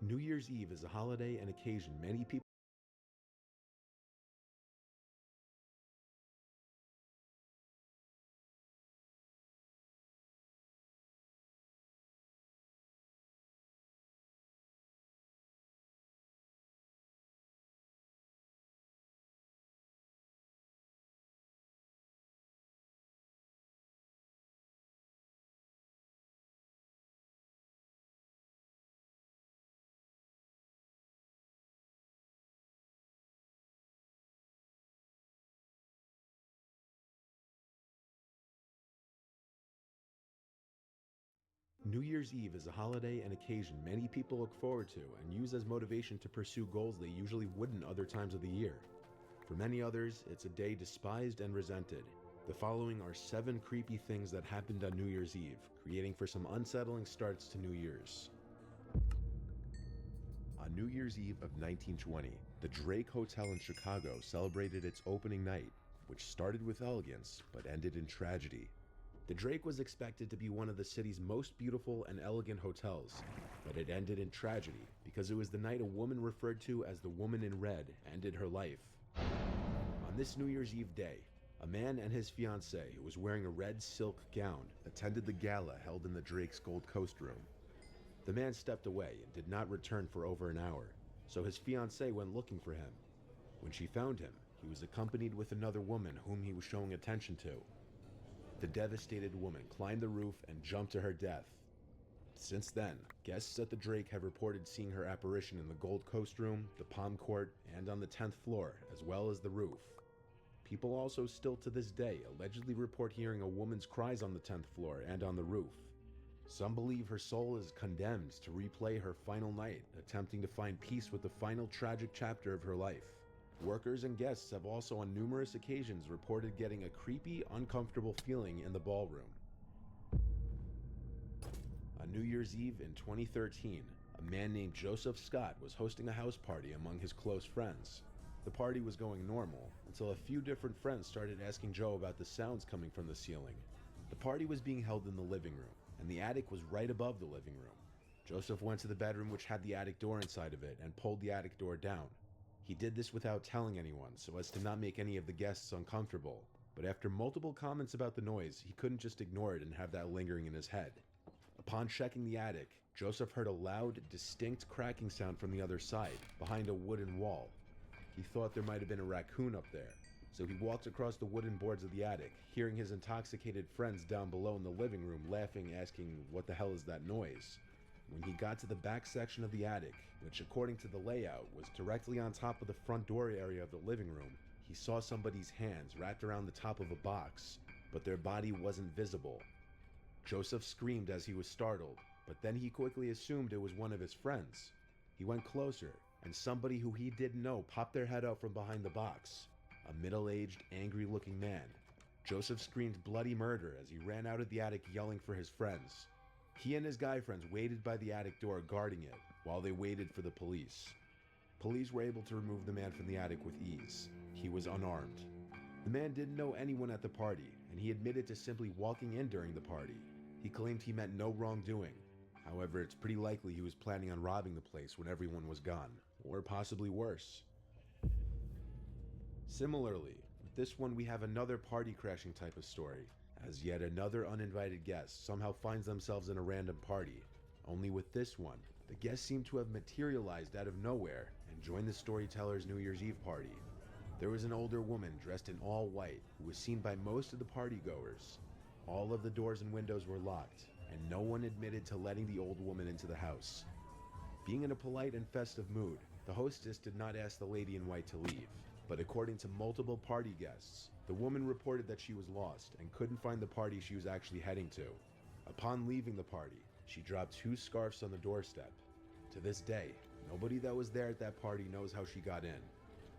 New Year's Eve is a holiday and occasion many people New Year's Eve is a holiday and occasion many people look forward to and use as motivation to pursue goals they usually wouldn't other times of the year. For many others, it's a day despised and resented. The following are 7 creepy things that happened on New Year's Eve, creating for some unsettling starts to New Year's. On New Year's Eve of 1920, the Drake Hotel in Chicago celebrated its opening night, which started with elegance but ended in tragedy. The Drake was expected to be one of the city's most beautiful and elegant hotels, but it ended in tragedy because it was the night a woman referred to as the Woman in Red ended her life. On this New Year's Eve day, a man and his fiancée, who was wearing a red silk gown, attended the gala held in the Drake's Gold Coast room. The man stepped away and did not return for over an hour, so his fiancée went looking for him. When she found him, he was accompanied with another woman whom he was showing attention to. The devastated woman climbed the roof and jumped to her death. Since then, guests at the Drake have reported seeing her apparition in the Gold Coast room, the Palm Court, and on the 10th floor, as well as the roof. People also still to this day allegedly report hearing a woman's cries on the 10th floor and on the roof. Some believe her soul is condemned to replay her final night, attempting to find peace with the final tragic chapter of her life. Workers and guests have also on numerous occasions reported getting a creepy, uncomfortable feeling in the ballroom. On New Year's Eve in 2013, a man named Joseph Scott was hosting a house party among his close friends. The party was going normal until a few different friends started asking Joe about the sounds coming from the ceiling. The party was being held in the living room, and the attic was right above the living room. Joseph went to the bedroom which had the attic door inside of it and pulled the attic door down. He did this without telling anyone so as to not make any of the guests uncomfortable, but after multiple comments about the noise, he couldn't just ignore it and have that lingering in his head. Upon checking the attic, Joseph heard a loud, distinct cracking sound from the other side, behind a wooden wall. He thought there might have been a raccoon up there, so he walked across the wooden boards of the attic, hearing his intoxicated friends down below in the living room laughing, asking, "What the hell is that noise?" When he got to the back section of the attic, which according to the layout was directly on top of the front door area of the living room, he saw somebody's hands wrapped around the top of a box, but their body wasn't visible. Joseph screamed as he was startled, but then he quickly assumed it was one of his friends. He went closer, and somebody who he didn't know popped their head out from behind the box. A middle-aged, angry-looking man. Joseph screamed bloody murder as he ran out of the attic yelling for his friends. He and his guy friends waited by the attic door guarding it while they waited for the police. Police were able to remove the man from the attic with ease. He was unarmed. The man didn't know anyone at the party, and he admitted to simply walking in during the party. He claimed he meant no wrongdoing. However, it's pretty likely he was planning on robbing the place when everyone was gone, or possibly worse. Similarly, with this one we have another party crashing type of story, as yet another uninvited guest somehow finds themselves in a random party. Only with this one, the guests seem to have materialized out of nowhere and joined the storyteller's New Year's Eve party. There was an older woman dressed in all white who was seen by most of the partygoers. All of the doors and windows were locked, and no one admitted to letting the old woman into the house. Being in a polite and festive mood, the hostess did not ask the lady in white to leave, but according to multiple party guests, the woman reported that she was lost and couldn't find the party she was actually heading to. Upon leaving the party, she dropped 2 scarves on the doorstep. To this day, nobody that was there at that party knows how she got in.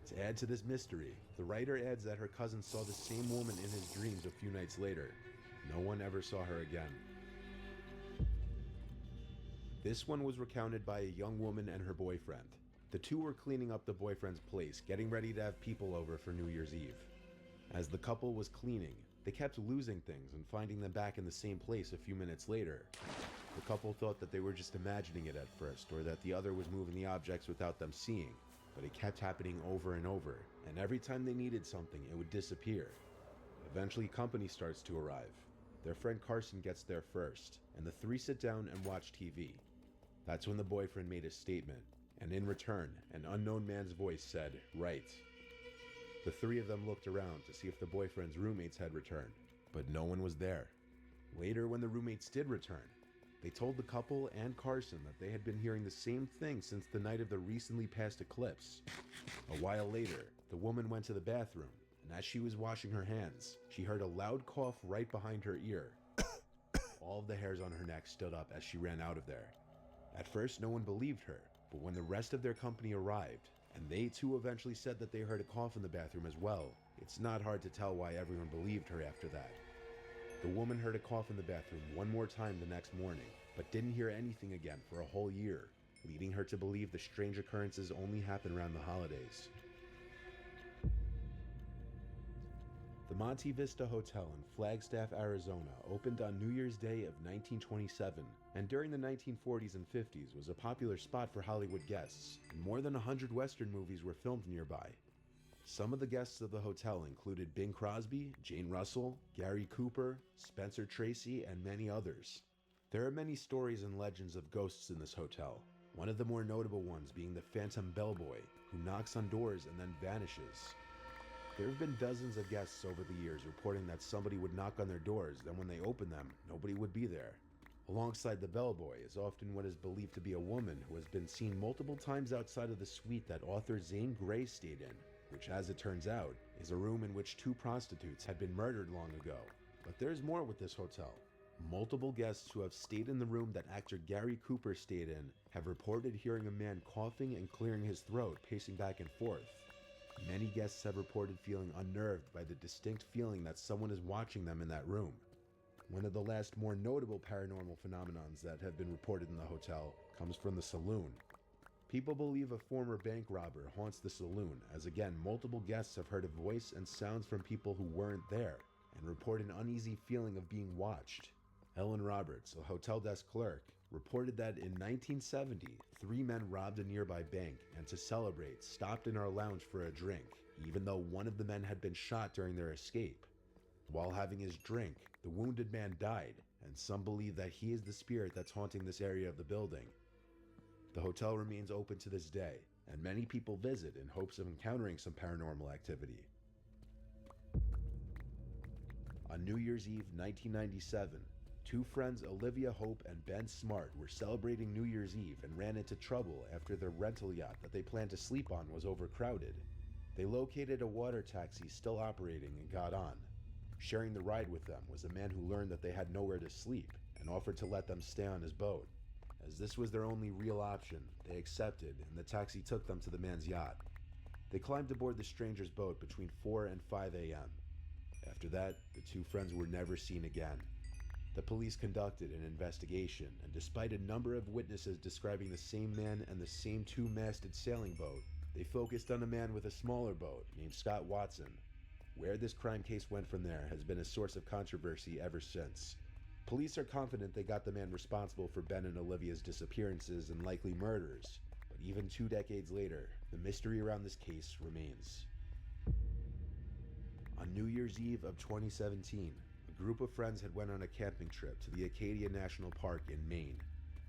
To add to this mystery, the writer adds that her cousin saw the same woman in his dreams a few nights later. No one ever saw her again. This one was recounted by a young woman and her boyfriend. The two were cleaning up the boyfriend's place, getting ready to have people over for New Year's Eve. As the couple was cleaning, they kept losing things and finding them back in the same place a few minutes later. The couple thought that they were just imagining it at first, or that the other was moving the objects without them seeing, but it kept happening over and over, and every time they needed something, it would disappear. Eventually, company starts to arrive. Their friend Carson gets there first, and the three sit down and watch TV. That's when the boyfriend made his statement, and in return, an unknown man's voice said, "Right." The three of them looked around to see if the boyfriend's roommates had returned, but no one was there. Later, when the roommates did return, they told the couple and Carson that they had been hearing the same thing since the night of the recently passed eclipse. A while later, the woman went to the bathroom, and as she was washing her hands, she heard a loud cough right behind her ear. All of the hairs on her neck stood up as she ran out of there. At first, no one believed her, but when the rest of their company arrived, and they too eventually said that they heard a cough in the bathroom as well, it's not hard to tell why everyone believed her after that. The woman heard a cough in the bathroom one more time the next morning, but didn't hear anything again for a whole year, leading her to believe the strange occurrences only happen around the holidays. The Monte Vista Hotel in Flagstaff, Arizona opened on New Year's Day of 1927, and during the 1940s and 50s was a popular spot for Hollywood guests, and more than 100 Western movies were filmed nearby. Some of the guests of the hotel included Bing Crosby, Jane Russell, Gary Cooper, Spencer Tracy, and many others. There are many stories and legends of ghosts in this hotel, one of the more notable ones being the Phantom Bellboy, who knocks on doors and then vanishes. There have been dozens of guests over the years reporting that somebody would knock on their doors, then when they open them, nobody would be there. Alongside the bellboy is often what is believed to be a woman who has been seen multiple times outside of the suite that author Zane Grey stayed in, which, as it turns out, is a room in which 2 prostitutes had been murdered long ago. But there's more with this hotel. Multiple guests who have stayed in the room that actor Gary Cooper stayed in have reported hearing a man coughing and clearing his throat, pacing back and forth. Many guests have reported feeling unnerved by the distinct feeling that someone is watching them in that room. One of the last more notable paranormal phenomenons that have been reported in the hotel comes from the saloon. People believe a former bank robber haunts the saloon, as again, multiple guests have heard a voice and sounds from people who weren't there, and report an uneasy feeling of being watched. Ellen Roberts, a hotel desk clerk, reported that in 1970, 3 men robbed a nearby bank and to celebrate, stopped in our lounge for a drink, even though one of the men had been shot during their escape. While having his drink, the wounded man died, and some believe that he is the spirit that's haunting this area of the building. The hotel remains open to this day, and many people visit in hopes of encountering some paranormal activity. On New Year's Eve 1997, 2 friends, Olivia Hope and Ben Smart, were celebrating New Year's Eve and ran into trouble after their rental yacht that they planned to sleep on was overcrowded. They located a water taxi still operating and got on. Sharing the ride with them was a man who learned that they had nowhere to sleep and offered to let them stay on his boat. As this was their only real option, they accepted, and the taxi took them to the man's yacht. They climbed aboard the stranger's boat between 4 and 5 a.m. After that, the 2 friends were never seen again. The police conducted an investigation, and despite a number of witnesses describing the same man and the same 2-masted sailing boat, they focused on a man with a smaller boat named Scott Watson. Where this crime case went from there has been a source of controversy ever since. Police are confident they got the man responsible for Ben and Olivia's disappearances and likely murders, but even 2 decades later, the mystery around this case remains. On New Year's Eve of 2017, a group of friends had went on a camping trip to the Acadia National Park in Maine.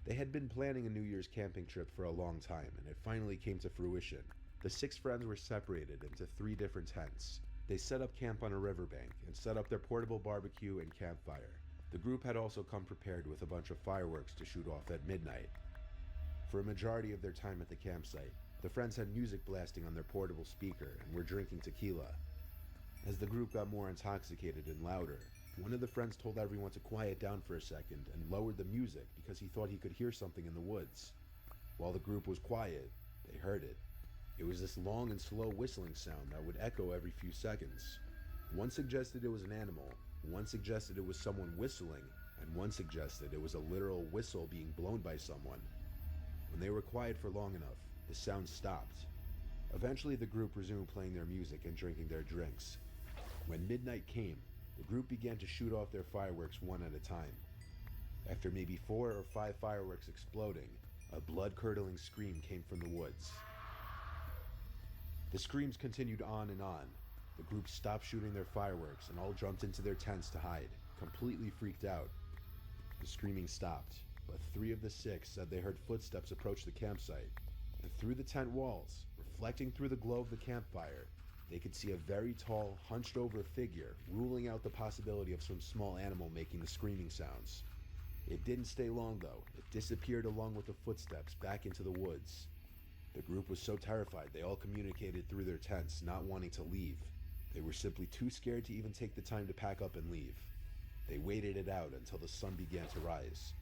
They had been planning a New Year's camping trip for a long time, and it finally came to fruition. The 6 friends were separated into 3 different tents. They set up camp on a riverbank and set up their portable barbecue and campfire. The group had also come prepared with a bunch of fireworks to shoot off at midnight. For a majority of their time at the campsite, the friends had music blasting on their portable speaker and were drinking tequila. As the group got more intoxicated and louder, one of the friends told everyone to quiet down for a second and lowered the music because he thought he could hear something in the woods. While the group was quiet, they heard it. It was this long and slow whistling sound that would echo every few seconds. One suggested it was an animal, one suggested it was someone whistling, and one suggested it was a literal whistle being blown by someone. When they were quiet for long enough, the sound stopped. Eventually, the group resumed playing their music and drinking their drinks. When midnight came, the group began to shoot off their fireworks one at a time. After maybe 4 or 5 fireworks exploding, a blood-curdling scream came from the woods. The screams continued on and on. The group stopped shooting their fireworks and all jumped into their tents to hide, completely freaked out. The screaming stopped, but 3 of the 6 said they heard footsteps approach the campsite, and through the tent walls, reflecting through the glow of the campfire, they could see a very tall, hunched-over figure ruling out the possibility of some small animal making the screaming sounds. It didn't stay long though. It disappeared along with the footsteps back into the woods. The group was so terrified they all communicated through their tents, not wanting to leave. They were simply too scared to even take the time to pack up and leave. They waited it out until the sun began to rise.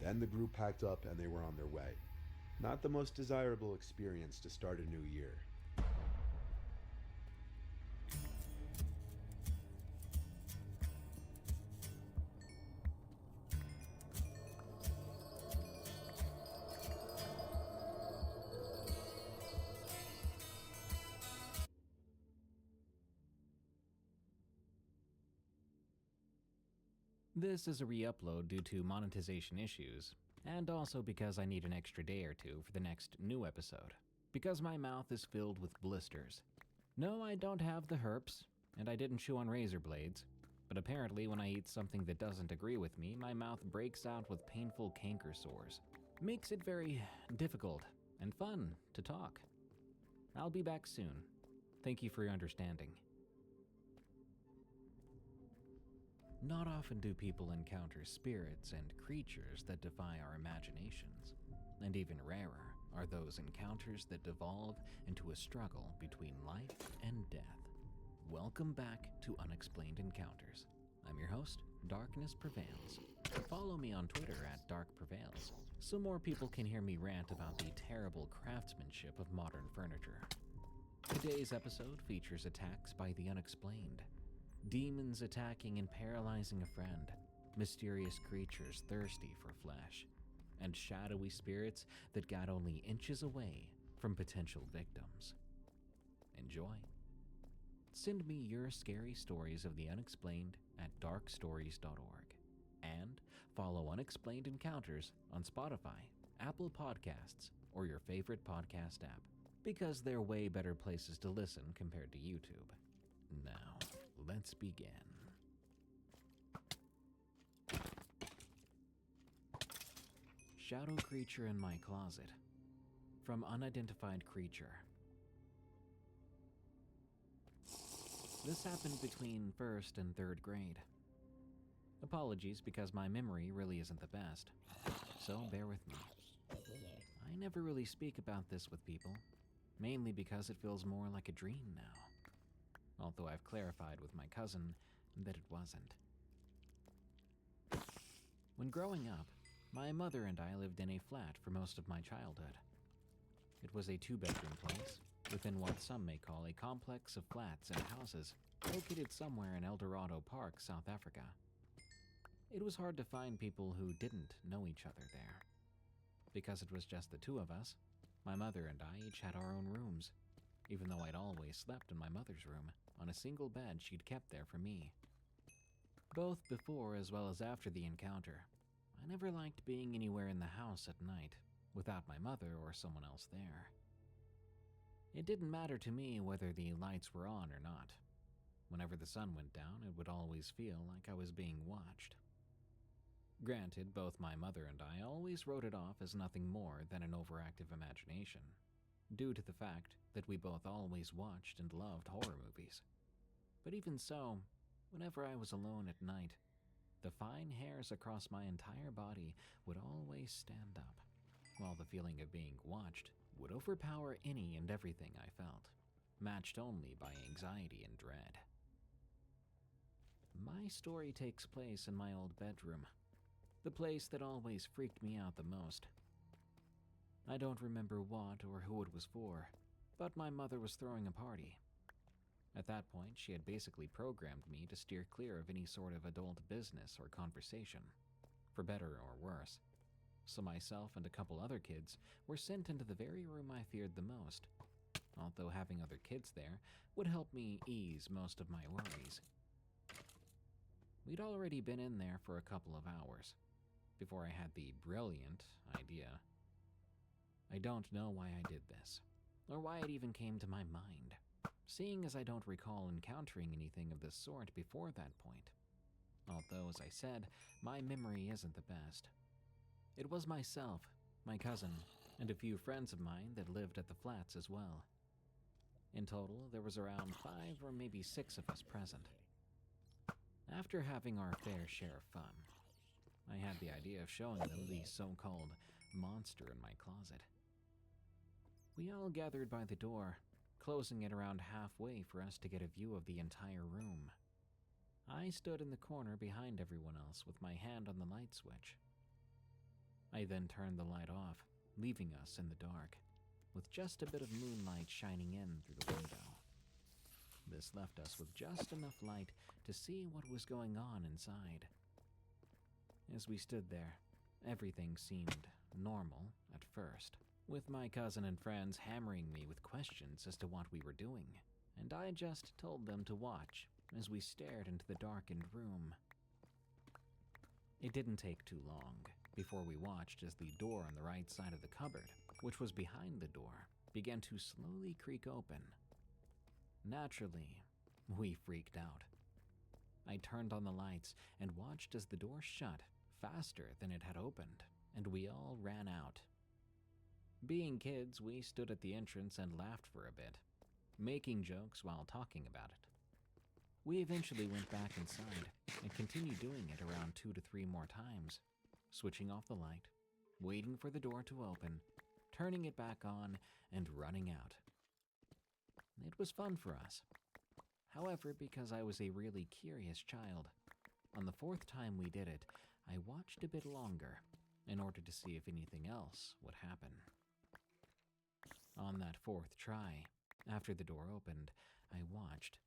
Then the group packed up and they were on their way. Not the most desirable experience to start a new year. This is a re-upload due to monetization issues, and also because I need an extra day or two for the next new episode, because my mouth is filled with blisters. No, I don't have the herpes, and I didn't chew on razor blades, but apparently when I eat something that doesn't agree with me, my mouth breaks out with painful canker sores. Makes it very difficult and fun to talk. I'll be back soon. Thank you for your understanding. Not often do people encounter spirits and creatures that defy our imaginations, and even rarer are those encounters that devolve into a struggle between life and death. Welcome back to Unexplained Encounters. I'm your host, Darkness Prevails. Follow me on Twitter at DarkPrevails, so more people can hear me rant about the terrible craftsmanship of modern furniture. Today's episode features attacks by the unexplained. Demons attacking and paralyzing a friend, mysterious creatures thirsty for flesh, and shadowy spirits that got only inches away from potential victims. Enjoy. Send me your scary stories of the unexplained at darkstories.org, and follow Unexplained Encounters on Spotify, Apple Podcasts, or your favorite podcast app, because they're way better places to listen compared to YouTube. Now, let's begin. Shadow creature in my closet. From Unidentified Creature. This happened between 1st and 3rd grade. Apologies because my memory really isn't the best, so bear with me. I never really speak about this with people, mainly because it feels more like a dream now. Although I've clarified with my cousin that it wasn't. When growing up, my mother and I lived in a flat for most of my childhood. It was a 2-bedroom place within what some may call a complex of flats and houses located somewhere in El Dorado Park, South Africa. It was hard to find people who didn't know each other there. Because it was just the 2 of us, my mother and I each had our own rooms, even though I'd always slept in my mother's room on a single bed she'd kept there for me. Both before as well as after the encounter, I never liked being anywhere in the house at night without my mother or someone else there. It didn't matter to me whether the lights were on or not. Whenever the sun went down, it would always feel like I was being watched. Granted, both my mother and I always wrote it off as nothing more than an overactive imagination, due to the fact that we both always watched and loved horror movies. But even so, whenever I was alone at night, the fine hairs across my entire body would always stand up, while the feeling of being watched would overpower any and everything I felt, matched only by anxiety and dread. My story takes place in my old bedroom, the place that always freaked me out the most. I don't remember what or who it was for, but my mother was throwing a party. At that point, she had basically programmed me to steer clear of any sort of adult business or conversation, for better or worse. So myself and a couple other kids were sent into the very room I feared the most, although having other kids there would help me ease most of my worries. We'd already been in there for a couple of hours. before I had the brilliant idea. I don't know why I did this, or why it even came to my mind, seeing as I don't recall encountering anything of this sort before that point. Although, as I said, my memory isn't the best. It was myself, my cousin, and a few friends of mine that lived at the flats as well. In total, there was around 5 or maybe 6 of us present. After having our fair share of fun, I had the idea of showing them the so-called monster in my closet. We all gathered by the door, closing it around halfway for us to get a view of the entire room. I stood in the corner behind everyone else with my hand on the light switch. I then turned the light off, leaving us in the dark, with just a bit of moonlight shining in through the window. This left us with just enough light to see what was going on inside. As we stood there, everything seemed normal at first, with my cousin and friends hammering me with questions as to what we were doing, and I just told them to watch as we stared into the darkened room. It didn't take too long before we watched as the door on the right side of the cupboard, which was behind the door, began to slowly creak open. Naturally, we freaked out. I turned on the lights and watched as the door shut faster than it had opened, and we all ran out. Being kids, we stood at the entrance and laughed for a bit, making jokes while talking about it. We eventually went back inside and continued doing it around 2 to 3 more times, switching off the light, waiting for the door to open, turning it back on, and running out. It was fun for us. However, because I was a really curious child, on the 4th time we did it, I watched a bit longer in order to see if anything else would happen. On that 4th try, after the door opened, I watched,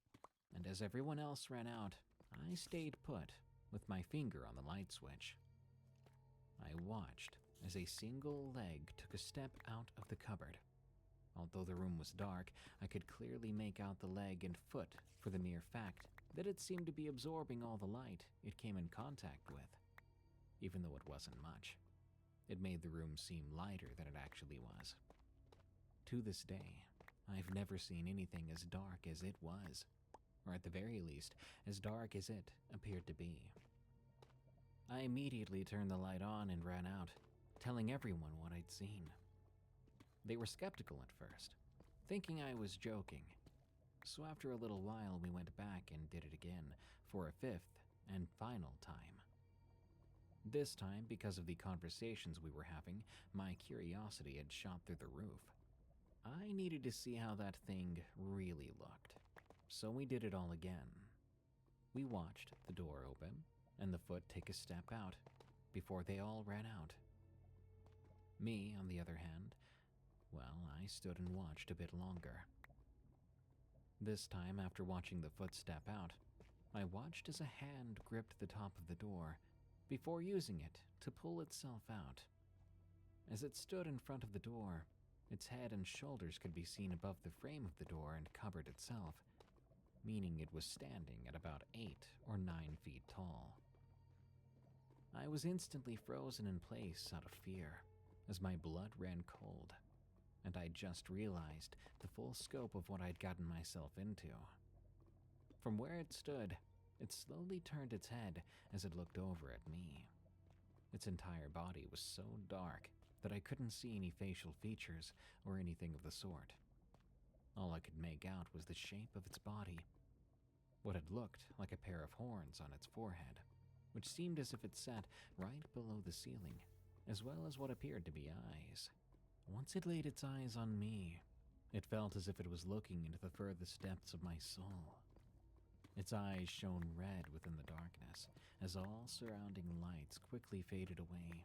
and as everyone else ran out, I stayed put with my finger on the light switch. I watched as a single leg took a step out of the cupboard. Although the room was dark, I could clearly make out the leg and foot for the mere fact that it seemed to be absorbing all the light it came in contact with. Even though it wasn't much, it made the room seem lighter than it actually was. To this day, I've never seen anything as dark as it was, or at the very least, as dark as it appeared to be. I immediately turned the light on and ran out, telling everyone what I'd seen. They were skeptical at first, thinking I was joking. So after a little while, we went back and did it again for a 5th and final time. This time, because of the conversations we were having, my curiosity had shot through the roof. I needed to see how that thing really looked, so we did it all again. We watched the door open and the foot take a step out before they all ran out. Me, on the other hand, well, I stood and watched a bit longer. This time, after watching the foot step out, I watched as a hand gripped the top of the door before using it to pull itself out. As it stood in front of the door, its head and shoulders could be seen above the frame of the door and cupboard itself, meaning it was standing at about 8 or 9 feet tall. I was instantly frozen in place out of fear, as my blood ran cold, and I just realized the full scope of what I'd gotten myself into. From where it stood, it slowly turned its head as it looked over at me. Its entire body was so dark that I couldn't see any facial features or anything of the sort. All I could make out was the shape of its body, what had looked like a pair of horns on its forehead, which seemed as if it sat right below the ceiling, as well as what appeared to be eyes. Once it laid its eyes on me, it felt as if it was looking into the furthest depths of my soul. Its eyes shone red within the darkness, as all surrounding lights quickly faded away.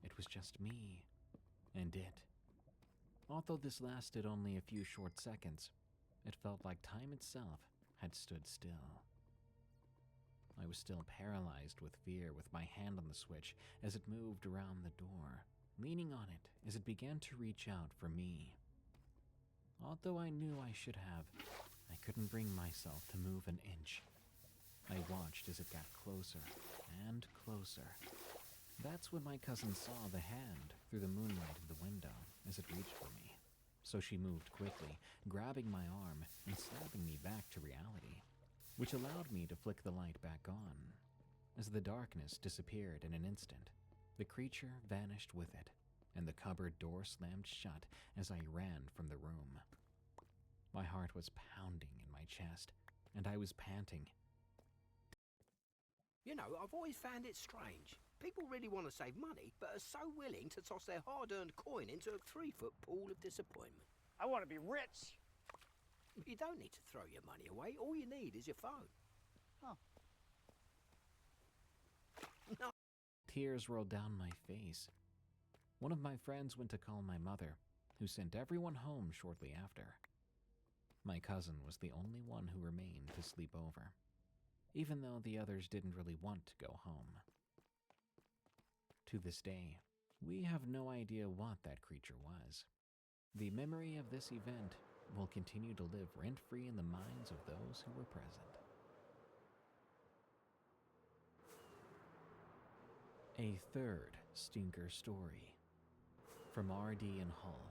It was just me, and it. Although this lasted only a few short seconds, it felt like time itself had stood still. I was still paralyzed with fear with my hand on the switch as it moved around the door, leaning on it as it began to reach out for me. Although I knew I should have, I couldn't bring myself to move an inch. I watched as it got closer and closer, That's when my cousin saw the hand through the moonlight of the window as it reached for me. So she moved quickly, grabbing my arm and snapping me back to reality, which allowed me to flick the light back on. As the darkness disappeared in an instant, the creature vanished with it, and the cupboard door slammed shut as I ran from the room. My heart was pounding in my chest, and I was panting. You know, I've always found it strange. People really want to save money, but are so willing to toss their hard-earned coin into a 3-foot pool of disappointment. I want to be rich. You don't need to throw your money away. All you need is your phone. Huh. No. Tears rolled down my face. One of my friends went to call my mother, who sent everyone home shortly after. My cousin was the only one who remained to sleep over, even though the others didn't really want to go home. To this day, we have no idea what that creature was. The memory of this event will continue to live rent-free in the minds of those who were present. A third stinker story from R.D. in Hull.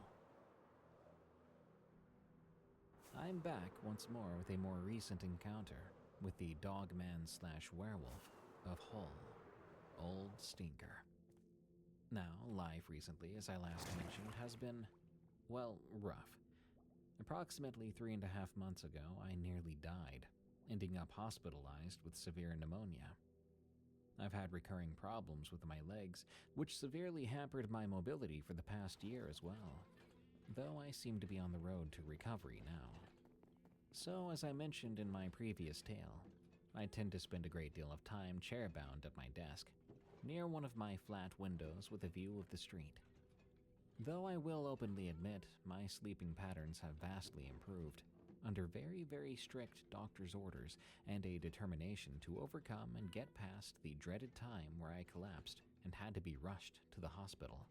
I'm back once more with a more recent encounter with the dogman/werewolf of Hull, Old Stinker. Now, life recently, as I last mentioned, has been, well, rough. Approximately 3.5 months ago, I nearly died, ending up hospitalized with severe pneumonia. I've had recurring problems with my legs, which severely hampered my mobility for the past year as well, though I seem to be on the road to recovery now. So, as I mentioned in my previous tale, I tend to spend a great deal of time chair-bound at my desk, near one of my flat windows with a view of the street. Though I will openly admit my sleeping patterns have vastly improved, under very, very strict doctor's orders and a determination to overcome and get past the dreaded time where I collapsed and had to be rushed to the hospital.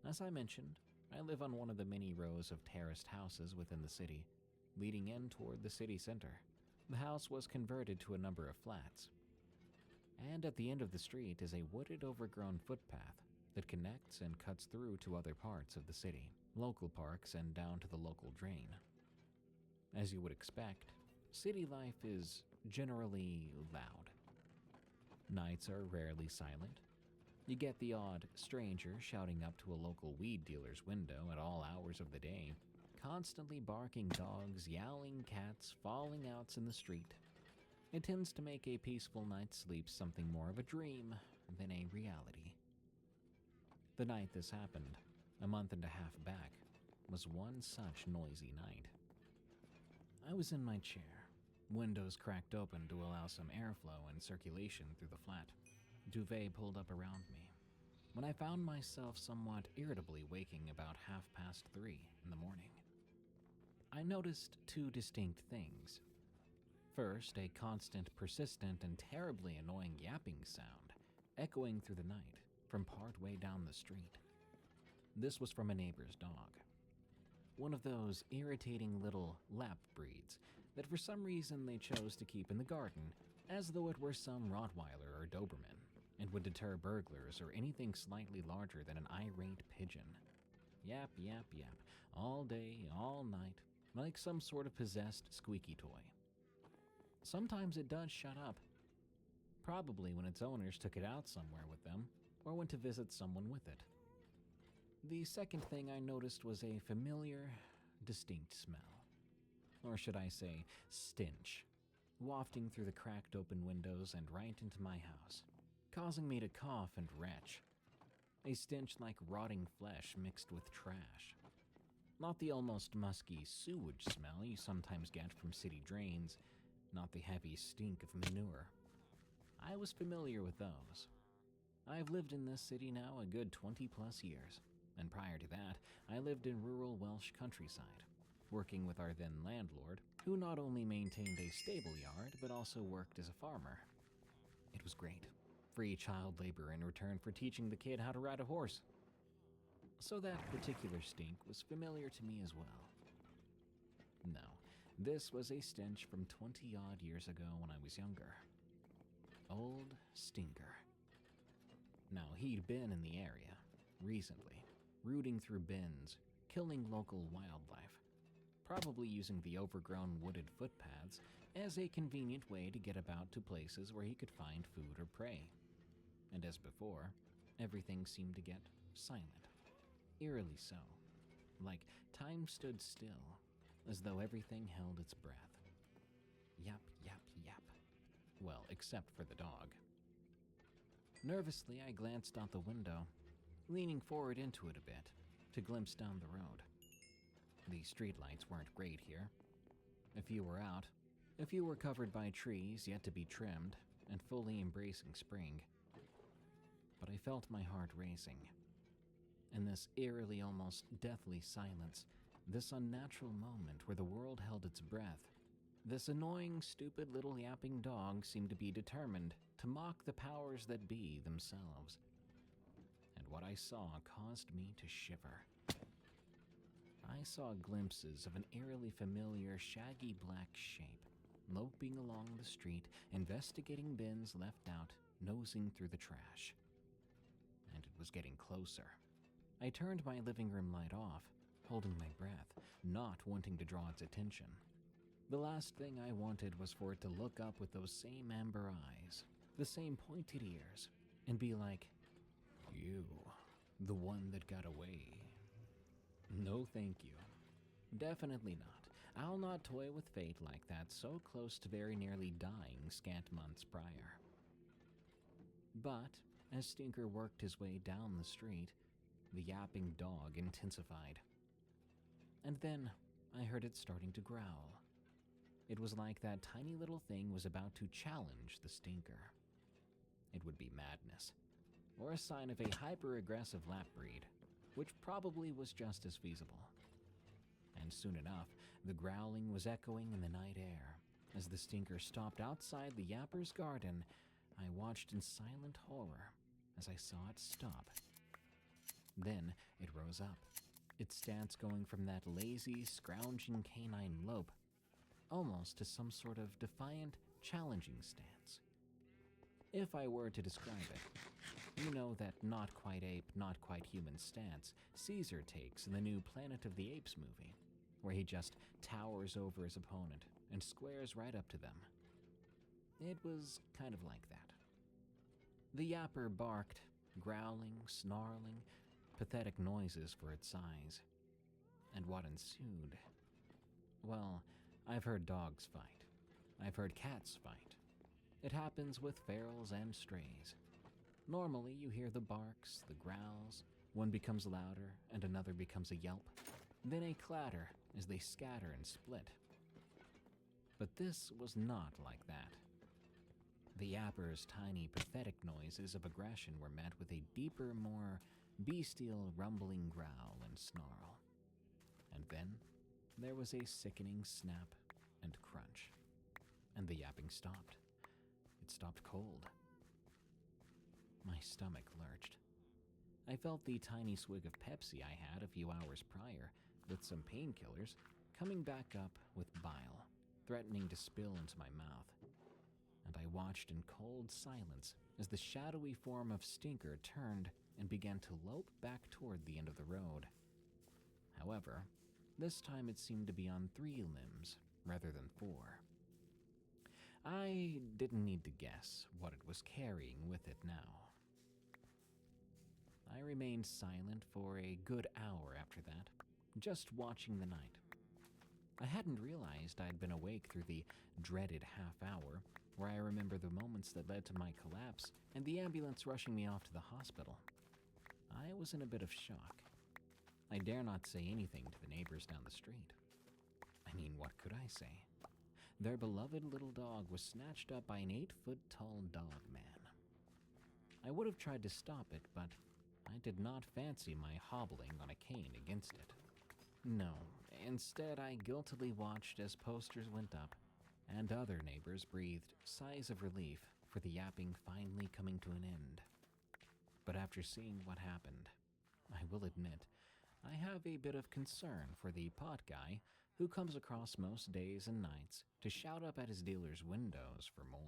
As I mentioned, I live on one of the many rows of terraced houses within the city, leading in toward the city center. The house was converted to a number of flats, and at the end of the street is a wooded, overgrown footpath that connects and cuts through to other parts of the city, local parks, and down to the local drain. As you would expect, city life is generally loud. Nights are rarely silent. You get the odd stranger shouting up to a local weed dealer's window at all hours of the day, constantly barking dogs, yowling cats, falling outs in the street. It tends to make a peaceful night's sleep something more of a dream than a reality. The night this happened, a month and a half back, was one such noisy night. I was in my chair, windows cracked open to allow some airflow and circulation through the flat, duvet pulled up around me, when I found myself somewhat irritably waking about 3:30 in the morning. I noticed two distinct things. First, a constant, persistent, and terribly annoying yapping sound, echoing through the night from part way down the street. This was from a neighbor's dog. One of those irritating little lap breeds that for some reason they chose to keep in the garden, as though it were some Rottweiler or Doberman, and would deter burglars or anything slightly larger than an irate pigeon. Yap, yap, yap, all day, all night, like some sort of possessed squeaky toy. Sometimes it does shut up, probably when its owners took it out somewhere with them, or went to visit someone with it. The second thing I noticed was a familiar, distinct smell. Or should I say, stench, wafting through the cracked open windows and right into my house, causing me to cough and retch. A stench like rotting flesh mixed with trash. Not the almost musky sewage smell you sometimes get from city drains, not the heavy stink of manure. I was familiar with those. I've lived in this city now a good 20 plus years, and prior to that, I lived in rural Welsh countryside, working with our then landlord, who not only maintained a stable yard, but also worked as a farmer. It was great. Free child labor in return for teaching the kid how to ride a horse. So that particular stink was familiar to me as well. No, this was a stench from 20-odd years ago when I was younger. Old Stinker. Now, he'd been in the area recently, rooting through bins, killing local wildlife, probably using the overgrown wooded footpaths as a convenient way to get about to places where he could find food or prey. And as before, everything seemed to get silent, eerily so, like time stood still, as though everything held its breath. Yap, yap, yap. Well, except for the dog. Nervously, I glanced out the window, leaning forward into it a bit, to glimpse down the road. The streetlights weren't great here. A few were out, a few were covered by trees yet to be trimmed, and fully embracing spring. But I felt my heart racing. In this eerily, almost deathly silence, this unnatural moment where the world held its breath, this annoying, stupid little yapping dog seemed to be determined to mock the powers that be themselves. And what I saw caused me to shiver. I saw glimpses of an eerily familiar, shaggy black shape, loping along the street, investigating bins left out, nosing through the trash. And it was getting closer. I turned my living room light off, holding my breath, not wanting to draw its attention. The last thing I wanted was for it to look up with those same amber eyes, the same pointed ears, and be like, "You, the one that got away." No thank you. Definitely not. I'll not toy with fate like that, so close to very nearly dying scant months prior. But as Stinker worked his way down the street, the yapping dog intensified. And then I heard it starting to growl. It was like that tiny little thing was about to challenge the Stinker. It would be madness, or a sign of a hyper-aggressive lap breed, which probably was just as feasible. And soon enough, the growling was echoing in the night air. As the Stinker stopped outside the Yapper's garden, I watched in silent horror as I saw it stop. Then it rose up, its stance going from that lazy, scrounging canine lope almost to some sort of defiant, challenging stance. If I were to describe it, you know that not quite ape, not quite human stance Caesar takes in the new Planet of the Apes movie, where he just towers over his opponent and squares right up to them. It was kind of like that. The yapper barked, growling, snarling, pathetic noises for its size. And what ensued? Well, I've heard dogs fight. I've heard cats fight. It happens with ferals and strays. Normally, you hear the barks, the growls, one becomes louder and another becomes a yelp, then a clatter as they scatter and split. But this was not like that. The yapper's tiny, pathetic noises of aggression were met with a deeper, more bestial, rumbling growl and snarl. And then there was a sickening snap and crunch, and the yapping stopped. It stopped cold. My stomach lurched. I felt the tiny swig of Pepsi I had a few hours prior, with some painkillers, coming back up with bile, threatening to spill into my mouth. And I watched in cold silence as the shadowy form of Stinker turned and began to lope back toward the end of the road. However, this time it seemed to be on 3 limbs rather than 4. I didn't need to guess what it was carrying with it now. I remained silent for a good hour after that, just watching the night. I hadn't realized I'd been awake through the dreaded half hour, where I remember the moments that led to my collapse and the ambulance rushing me off to the hospital. I was in a bit of shock. I dare not say anything to the neighbors down the street. I mean, what could I say? Their beloved little dog was snatched up by an 8-foot-tall dog man. I would have tried to stop it, but I did not fancy my hobbling on a cane against it. No, instead I guiltily watched as posters went up, and other neighbors breathed sighs of relief for the yapping finally coming to an end. But after seeing what happened, I will admit, I have a bit of concern for the pot guy who comes across most days and nights to shout up at his dealer's windows for more.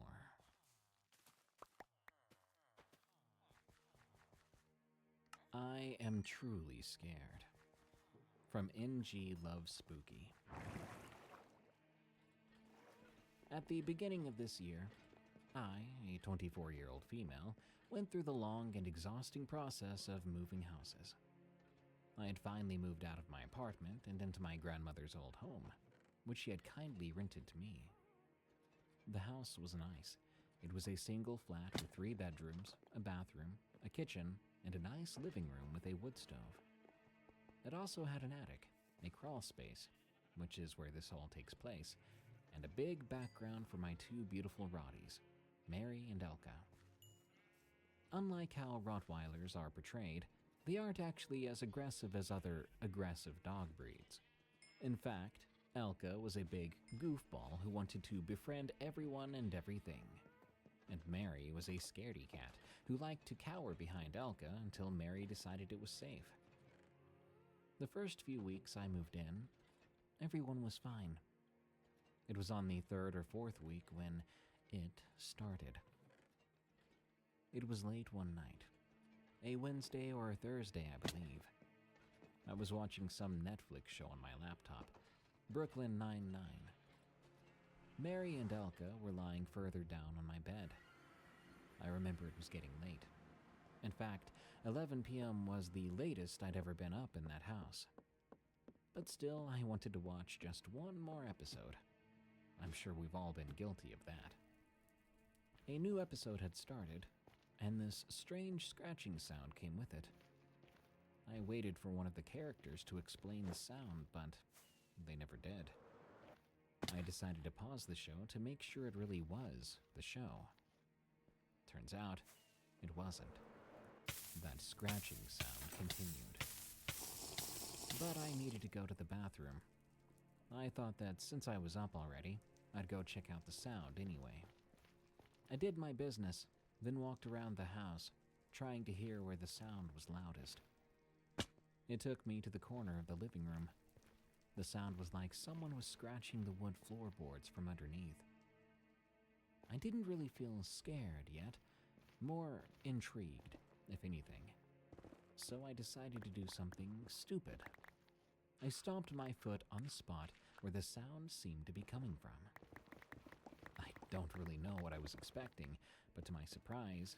I am truly scared. From NG Loves Spooky. At the beginning of this year, I, a 24-year-old female, went through the long and exhausting process of moving houses. I had finally moved out of my apartment and into my grandmother's old home, which she had kindly rented to me. The house was nice. It was a single flat with 3 bedrooms, a bathroom, a kitchen, and a nice living room with a wood stove. It also had an attic, a crawl space, which is where this all takes place, and a big background for my 2 beautiful Rotties, Mary and Elka. Unlike how Rottweilers are portrayed, they aren't actually as aggressive as other aggressive dog breeds. In fact, Elka was a big goofball who wanted to befriend everyone and everything. And Mary was a scaredy cat who liked to cower behind Elka until Mary decided it was safe. The first few weeks I moved in, everyone was fine. It was on the 3rd or 4th week when it started. It was late one night. A Wednesday or a Thursday, I believe. I was watching some Netflix show on my laptop, Brooklyn Nine-Nine. Mary and Elka were lying further down on my bed. I remember it was getting late. In fact, 11 p.m. was the latest I'd ever been up in that house. But still, I wanted to watch just one more episode. I'm sure we've all been guilty of that. A new episode had started, and this strange scratching sound came with it. I waited for one of the characters to explain the sound, but they never did. I decided to pause the show to make sure it really was the show. Turns out, it wasn't. That scratching sound continued. But I needed to go to the bathroom. I thought that since I was up already, I'd go check out the sound anyway. I did my business, then walked around the house, trying to hear where the sound was loudest. It took me to the corner of the living room. The sound was like someone was scratching the wood floorboards from underneath. I didn't really feel scared yet, more intrigued, if anything. So I decided to do something stupid. I stomped my foot on the spot where the sound seemed to be coming from. I don't really know what I was expecting, but to my surprise,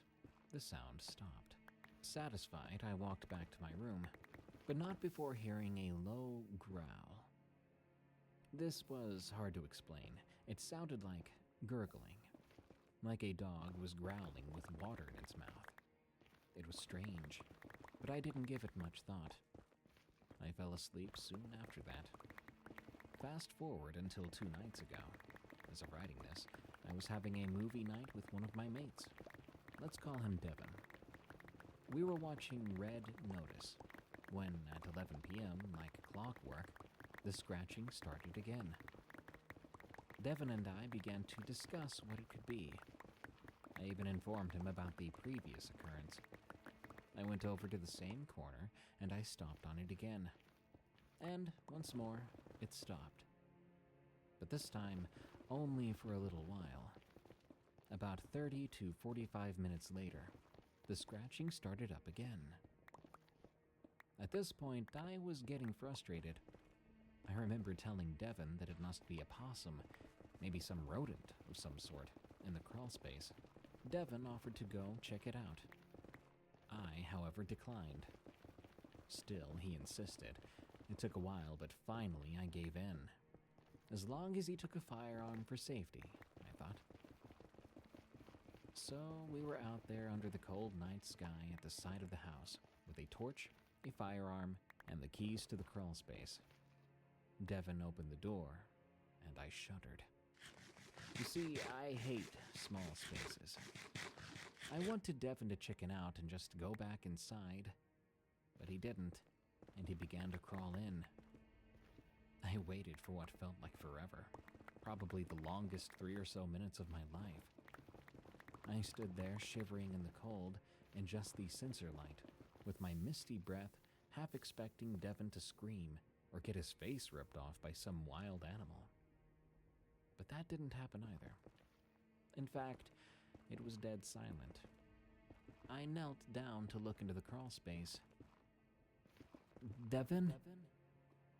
the sound stopped. Satisfied, I walked back to my room, but not before hearing a low growl. This was hard to explain. It sounded like gurgling, like a dog was growling with water in its mouth. It was strange, but I didn't give it much thought. I fell asleep soon after that. Fast forward until 2 nights ago. As of writing this, I was having a movie night with one of my mates. Let's call him Devin. We were watching Red Notice, when at 11 p.m., like clockwork, the scratching started again. Devin and I began to discuss what it could be. I even informed him about the previous occurrence. I went over to the same corner, and I stomped on it again. And, once more, it stopped. But this time, only for a little while. About 30 to 45 minutes later, the scratching started up again. At this point, I was getting frustrated. I remember telling Devin that it must be a possum, maybe some rodent of some sort, in the crawl space. Devin offered to go check it out. I, however, declined. Still, he insisted. It took a while, but finally I gave in. As long as he took a firearm for safety, I thought. So we were out there under the cold night sky at the side of the house, with a torch, a firearm, and the keys to the crawl space. Devin opened the door, and I shuddered. You see, I hate small spaces. I wanted Devin to chicken out and just go back inside, but he didn't, and he began to crawl in. I waited for what felt like forever, probably the longest 3 or so minutes of my life. I stood there shivering in the cold in just the censer light, with my misty breath, half expecting Devin to scream or get his face ripped off by some wild animal. But that didn't happen either. In fact, it was dead silent. I knelt down to look into the crawl space, Devin?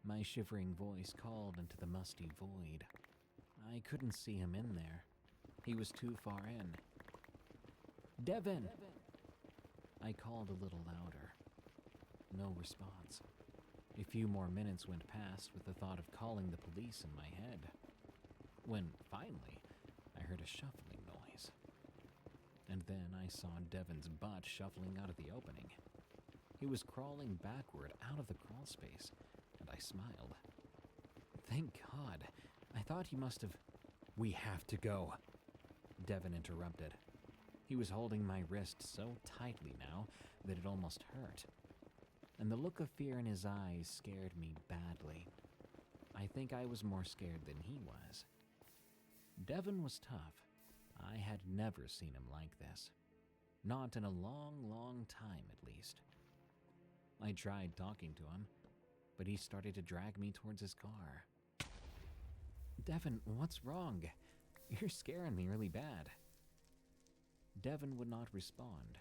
My shivering voice called into the musty void. I couldn't see him in there. He was too far in. Devin! I called a little louder. No response. A few more minutes went past with the thought of calling the police in my head. When, finally, I heard a shuffling noise. And then I saw Devin's butt shuffling out of the opening. He was crawling backward out of the crawl space, and I smiled. Thank God. I thought he must have... We have to go, Devin interrupted. He was holding my wrist so tightly now that it almost hurt. And the look of fear in his eyes scared me badly. I think I was more scared than he was. Devin was tough. I had never seen him like this. Not in a long, long time, at least. I tried talking to him, but he started to drag me towards his car. Devin, what's wrong? You're scaring me really bad. Devin would not respond.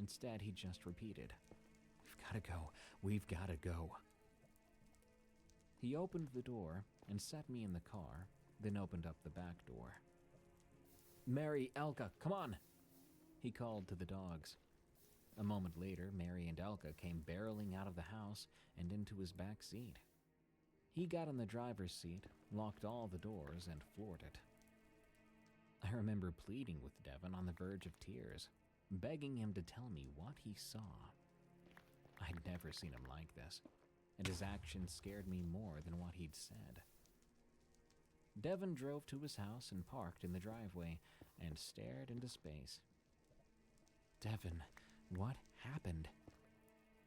Instead, he just repeated, We've gotta go. We've gotta go. He opened the door and set me in the car, then opened up the back door. Mary, Elka, come on! He called to the dogs. A moment later, Mary and Elka came barreling out of the house and into his back seat. He got in the driver's seat, locked all the doors, and floored it. I remember pleading with Devin on the verge of tears, begging him to tell me what he saw. I'd never seen him like this, and his actions scared me more than what he'd said. Devin drove to his house and parked in the driveway and stared into space. Devin, what happened?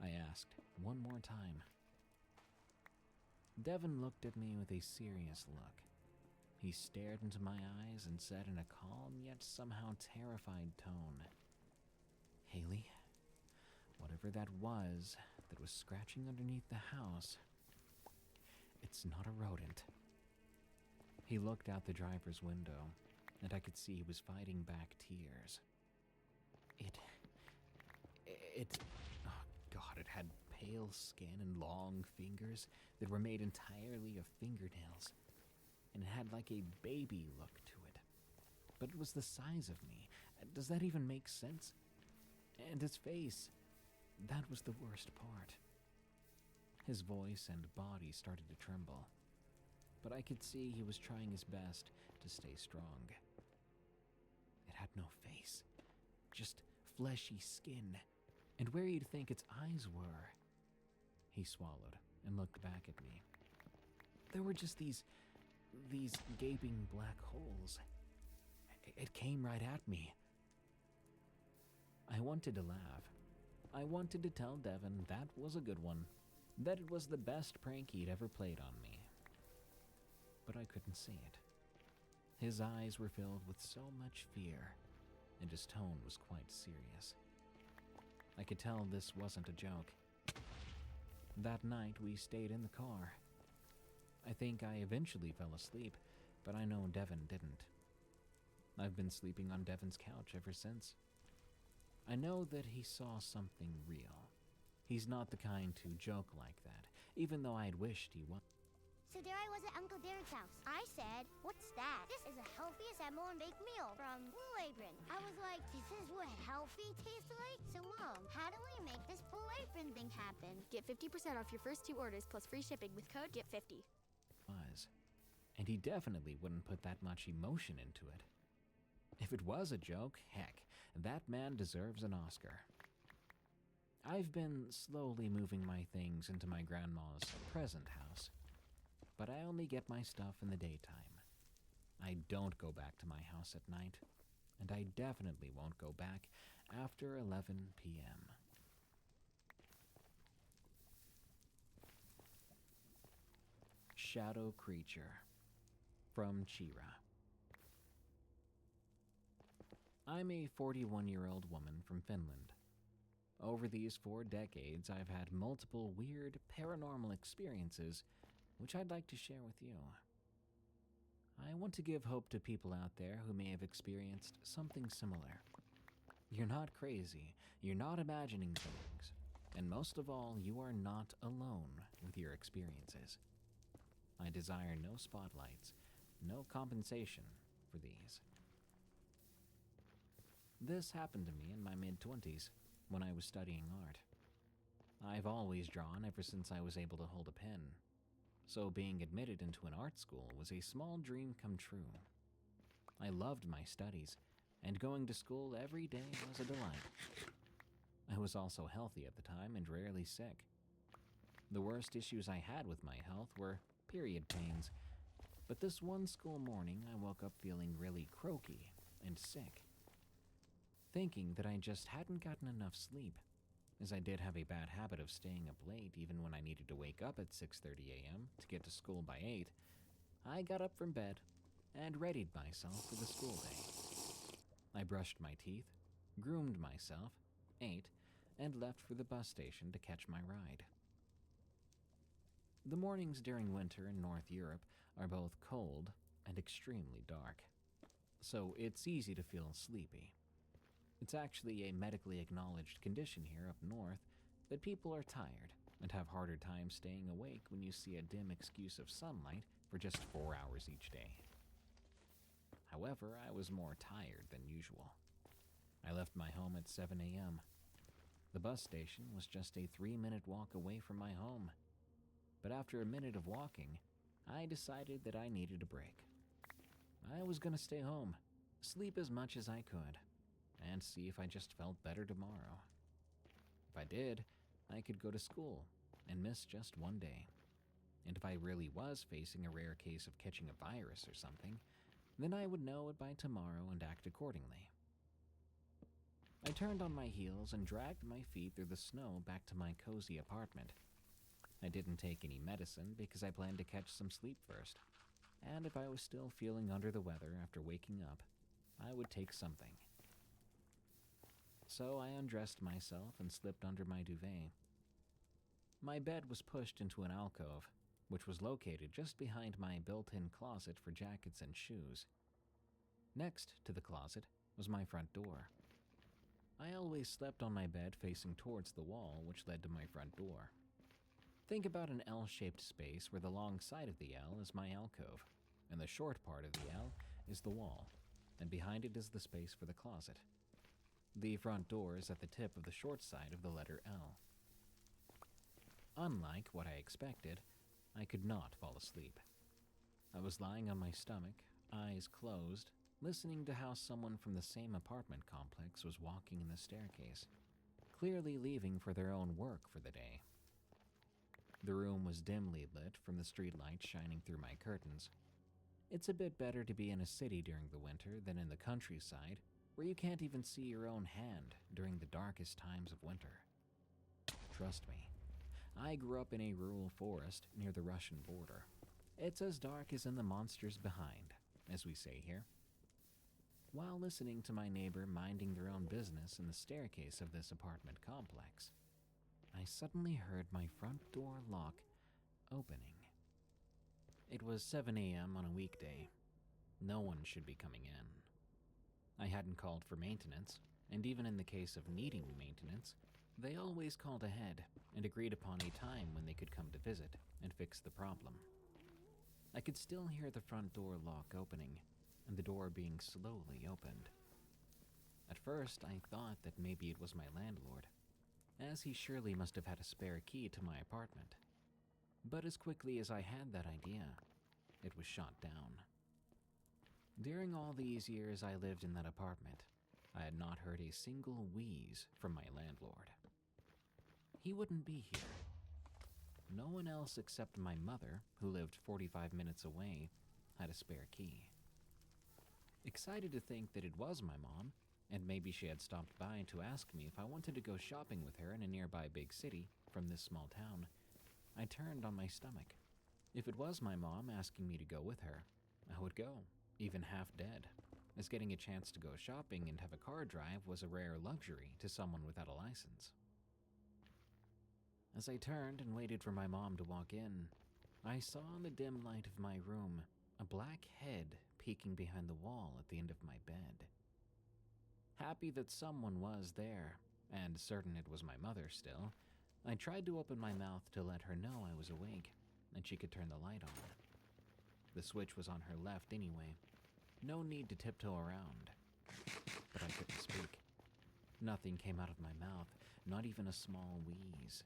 I asked one more time. Devin looked at me with a serious look. He stared into my eyes and said in a calm yet somehow terrified tone, Haley, whatever that was scratching underneath the house, it's not a rodent. He looked out the driver's window, and I could see he was fighting back tears. Oh God, it had pale skin and long fingers that were made entirely of fingernails, and it had like a baby look to it. But it was the size of me. Does that even make sense? And his face, that was the worst part. His voice and body started to tremble, but I could see he was trying his best to stay strong. It had no face, just fleshy skin, and where you'd think its eyes were. He swallowed and looked back at me. There were just these gaping black holes. It came right at me. I wanted to laugh. I wanted to tell Devin that was a good one, that it was the best prank he'd ever played on me. But I couldn't see it. His eyes were filled with so much fear, and his tone was quite serious. I could tell this wasn't a joke. That night, we stayed in the car. I think I eventually fell asleep, but I know Devin didn't. I've been sleeping on Devin's couch ever since. I know that he saw something real. He's not the kind to joke like that, even though I'd wished he was. So there I was at Uncle Derek's house. I said, what's that? This is the healthiest animal and baked meal from Blue Apron. I was like, this is what healthy tastes like? So Mom, how do we make this Blue Apron thing happen? Get 50% off your first 2 orders plus free shipping with code GET50. And he definitely wouldn't put that much emotion into it. If it was a joke, heck, that man deserves an Oscar. I've been slowly moving my things into my grandma's present house, but I only get my stuff in the daytime. I don't go back to my house at night, and I definitely won't go back after 11 p.m. Shadow Creature from Chira. I'm a 41-year-old woman from Finland. Over these 4 decades, I've had multiple weird paranormal experiences, which I'd like to share with you. I want to give hope to people out there who may have experienced something similar. You're not crazy, you're not imagining things, and most of all, you are not alone. with your experiences. I desire no spotlights, no compensation for these. This happened to me in my mid-20s, when I was studying art. I've always drawn ever since I was able to hold a pen, so being admitted into an art school was a small dream come true. I loved my studies, and going to school every day was a delight. I was also healthy at the time and rarely sick. The worst issues I had with my health were period pains, but this one school morning I woke up feeling really croaky and sick, thinking that I just hadn't gotten enough sleep, as I did have a bad habit of staying up late even when I needed to wake up at 6:30 a.m. to get to school by 8. I got up from bed and readied myself for the school day. I brushed my teeth, groomed myself, ate, and left for the bus station to catch my ride. The mornings during winter in North Europe are both cold and extremely dark, so it's easy to feel sleepy. It's actually a medically acknowledged condition here up north that people are tired and have harder time staying awake when you see a dim excuse of sunlight for just 4 hours each day. However, I was more tired than usual. I left my home at 7 a.m. The bus station was just a 3-minute walk away from my home. But after a minute of walking, I decided that I needed a break. I was going to stay home, sleep as much as I could, and see if I just felt better tomorrow. If I did, I could go to school and miss just one day. And if I really was facing a rare case of catching a virus or something, then I would know it by tomorrow and act accordingly. I turned on my heels and dragged my feet through the snow back to my cozy apartment. I didn't take any medicine because I planned to catch some sleep first, and if I was still feeling under the weather after waking up, I would take something. So I undressed myself and slipped under my duvet. My bed was pushed into an alcove, which was located just behind my built-in closet for jackets and shoes. Next to the closet was my front door. I always slept on my bed facing towards the wall, which led to my front door. Think about an L-shaped space where the long side of the L is my alcove, and the short part of the L is the wall, and behind it is the space for the closet. The front door is at the tip of the short side of the letter L. Unlike what I expected, I could not fall asleep. I was lying on my stomach, eyes closed, listening to how someone from the same apartment complex was walking in the staircase, clearly leaving for their own work for the day. The room was dimly lit from the streetlight shining through my curtains. It's a bit better to be in a city during the winter than in the countryside, where you can't even see your own hand during the darkest times of winter. Trust me, I grew up in a rural forest near the Russian border. It's as dark as in the monsters behind, as we say here. While listening to my neighbor minding their own business in the staircase of this apartment complex, I suddenly heard my front door lock opening. It was 7 a.m. on a weekday. No one should be coming in. I hadn't called for maintenance, and even in the case of needing maintenance, they always called ahead and agreed upon a time when they could come to visit and fix the problem. I could still hear the front door lock opening and the door being slowly opened. At first, I thought that maybe it was my landlord, as he surely must have had a spare key to my apartment. But as quickly as I had that idea, it was shot down. During all these years I lived in that apartment, I had not heard a single wheeze from my landlord. He wouldn't be here. No one else except my mother, who lived 45 minutes away, had a spare key. Excited to think that it was my mom, and maybe she had stopped by to ask me if I wanted to go shopping with her in a nearby big city from this small town, I turned on my stomach. If it was my mom asking me to go with her, I would go, even half dead, as getting a chance to go shopping and have a car drive was a rare luxury to someone without a license. As I turned and waited for my mom to walk in, I saw in the dim light of my room a black head peeking behind the wall at the end of my bed. Happy that someone was there, and certain it was my mother still, I tried to open my mouth to let her know I was awake, and she could turn the light on. The switch was on her left anyway. No need to tiptoe around. But I couldn't speak. Nothing came out of my mouth, not even a small wheeze.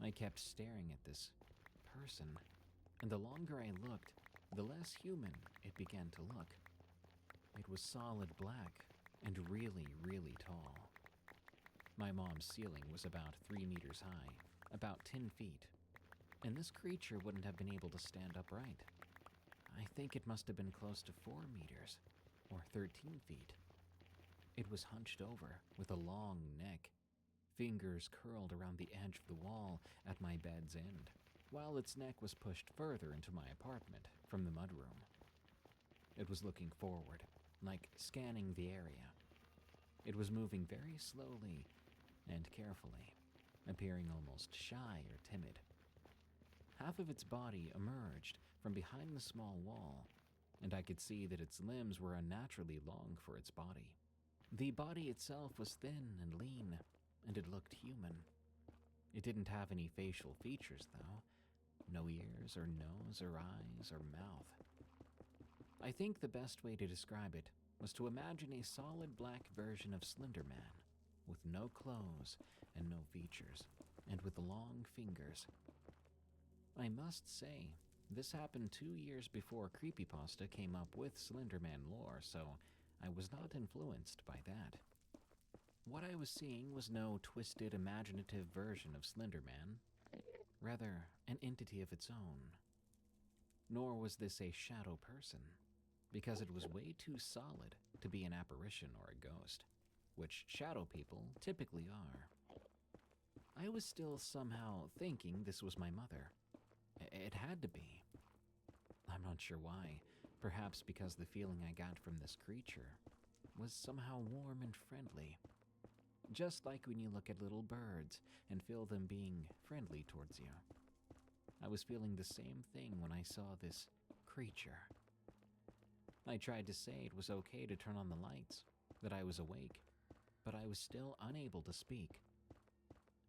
I kept staring at this person, and the longer I looked, the less human it began to look. It was solid black and really, really tall. My mom's ceiling was about 3 meters high, about 10 feet, and this creature wouldn't have been able to stand upright. I think it must have been close to 4 meters, or 13 feet. It was hunched over, with a long neck, fingers curled around the edge of the wall at my bed's end, while its neck was pushed further into my apartment from the mudroom. It was looking forward, like scanning the area. It was moving very slowly and carefully, appearing almost shy or timid. Half of its body emerged from behind the small wall, and I could see that its limbs were unnaturally long for its body. The body itself was thin and lean, and it looked human. It didn't have any facial features, though. No ears or nose or eyes or mouth. I think the best way to describe it was to imagine a solid black version of Slender Man, with no clothes and no features, and with long fingers. I must say, this happened 2 years before Creepypasta came up with Slender Man lore, so I was not influenced by that. What I was seeing was no twisted, imaginative version of Slender Man, rather an entity of its own. Nor was this a shadow person, because it was way too solid to be an apparition or a ghost, which shadow people typically are. I was still somehow thinking this was my mother. It had to be. I'm not sure why. Perhaps because the feeling I got from this creature was somehow warm and friendly. Just like when you look at little birds and feel them being friendly towards you. I was feeling the same thing when I saw this creature. I tried to say it was okay to turn on the lights, that I was awake, but I was still unable to speak.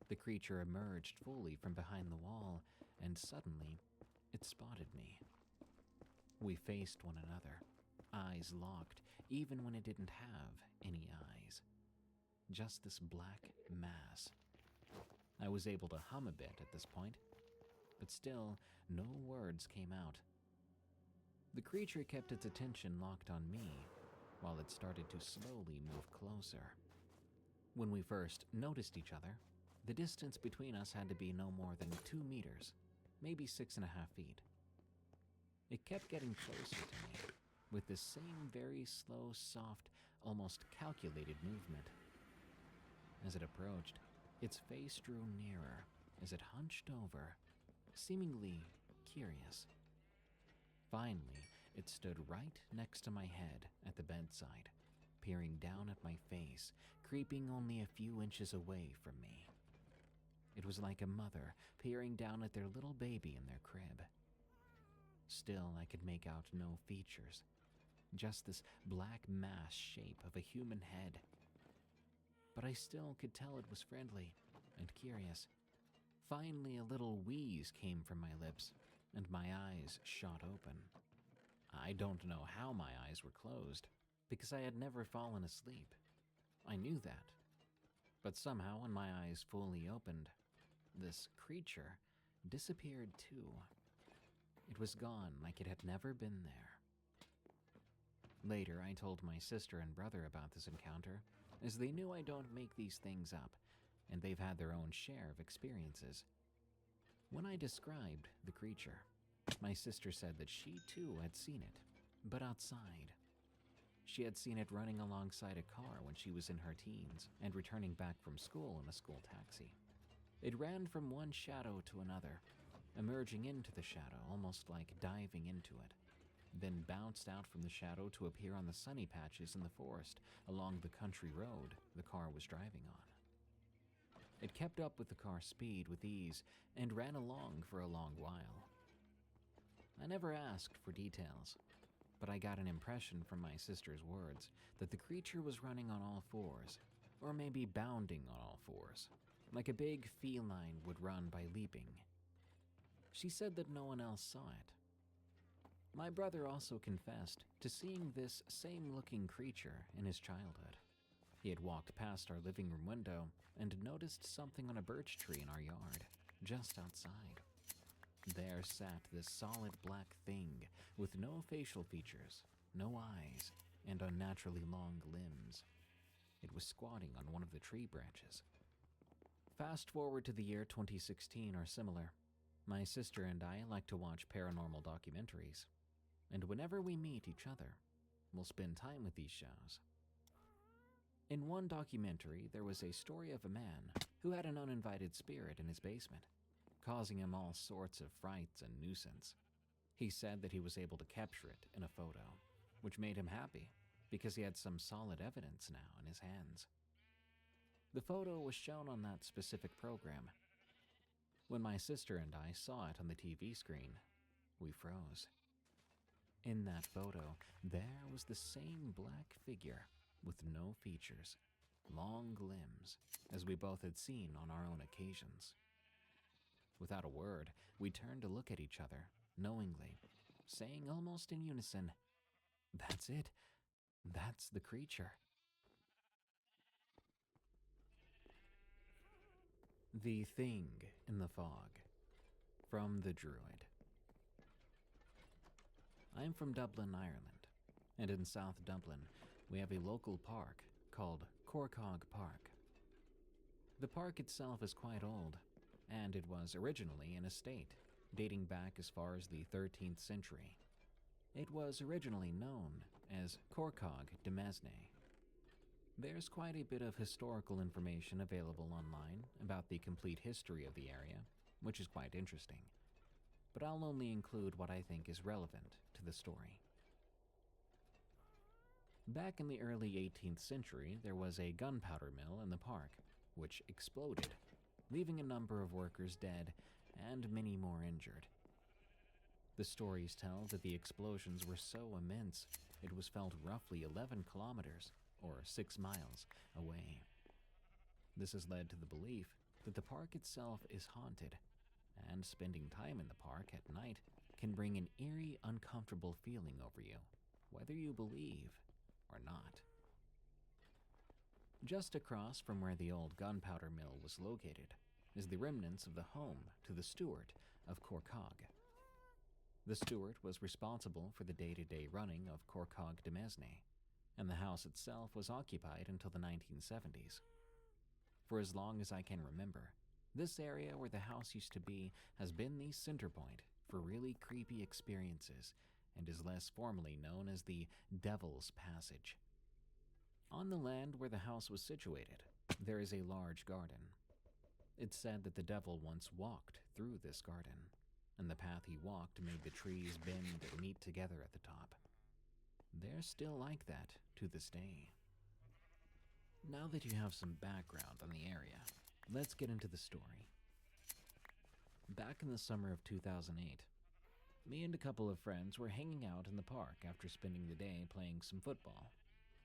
The creature emerged fully from behind the wall, and suddenly, it spotted me. We faced one another, eyes locked, even when it didn't have any eyes. Just this black mass. I was able to hum a bit at this point, but still, no words came out. The creature kept its attention locked on me, while it started to slowly move closer. When we first noticed each other, the distance between us had to be no more than 2 meters, maybe 6.5 feet. It kept getting closer to me, with this same very slow, soft, almost calculated movement. As it approached, its face drew nearer as it hunched over, seemingly curious. Finally, it stood right next to my head at the bedside, peering down at my face, creeping only a few inches away from me. It was like a mother peering down at their little baby in their crib. Still, I could make out no features, just this black mass shape of a human head. But I still could tell it was friendly and curious. Finally, a little wheeze came from my lips, and my eyes shot open. I don't know how my eyes were closed, because I had never fallen asleep. I knew that. But somehow, when my eyes fully opened, this creature disappeared too. It was gone like it had never been there. Later, I told my sister and brother about this encounter, as they knew I don't make these things up, and they've had their own share of experiences. When I described the creature, my sister said that she too had seen it, but outside. She had seen it running alongside a car when she was in her teens and returning back from school in a school taxi. It ran from one shadow to another, emerging into the shadow almost like diving into it, then bounced out from the shadow to appear on the sunny patches in the forest along the country road the car was driving on. It kept up with the car's speed with ease and ran along for a long while. I never asked for details, but I got an impression from my sister's words that the creature was running on all fours, or maybe bounding on all fours, like a big feline would run by leaping. She said that no one else saw it. My brother also confessed to seeing this same-looking creature in his childhood. He had walked past our living room window and noticed something on a birch tree in our yard, just outside. There sat this solid black thing with no facial features, no eyes, and unnaturally long limbs. It was squatting on one of the tree branches. Fast forward to the year 2016 or similar. My sister and I like to watch paranormal documentaries, and whenever we meet each other, we'll spend time with these shows. In one documentary, there was a story of a man who had an uninvited spirit in his basement, causing him all sorts of frights and nuisance. He said that he was able to capture it in a photo, which made him happy because he had some solid evidence now in his hands. The photo was shown on that specific program. When my sister and I saw it on the TV screen, we froze. In that photo, there was the same black figure with no features, long limbs, as we both had seen on our own occasions. Without a word, we turned to look at each other, knowingly, saying almost in unison, "That's it. That's the creature." The Thing in the Fog, from The Druid. I'm from Dublin, Ireland, and in South Dublin, we have a local park called Corcog Park. The park itself is quite old, and it was originally an estate, dating back as far as the 13th century. It was originally known as Corcog de Mesne. There's quite a bit of historical information available online about the complete history of the area, which is quite interesting, but I'll only include what I think is relevant to the story. Back in the early 18th century, there was a gunpowder mill in the park, which exploded, leaving a number of workers dead and many more injured. The stories tell that the explosions were so immense it was felt roughly 11 kilometers, or 6 miles, away. This has led to the belief that the park itself is haunted, and spending time in the park at night can bring an eerie, uncomfortable feeling over you, whether you believe or not. Just across from where the old gunpowder mill was located is the remnants of the home to the steward of Corcog. The steward was responsible for the day-to-day running of Corcog de Mesne, and the house itself was occupied until the 1970s. For as long as I can remember, this area where the house used to be has been the center point for really creepy experiences and is less formally known as the Devil's Passage. On the land where the house was situated, there is a large garden. It's said that the devil once walked through this garden, and the path he walked made the trees bend and meet together at the top. They're still like that to this day. Now that you have some background on the area, let's get into the story. Back in the summer of 2008, me and a couple of friends were hanging out in the park after spending the day playing some football,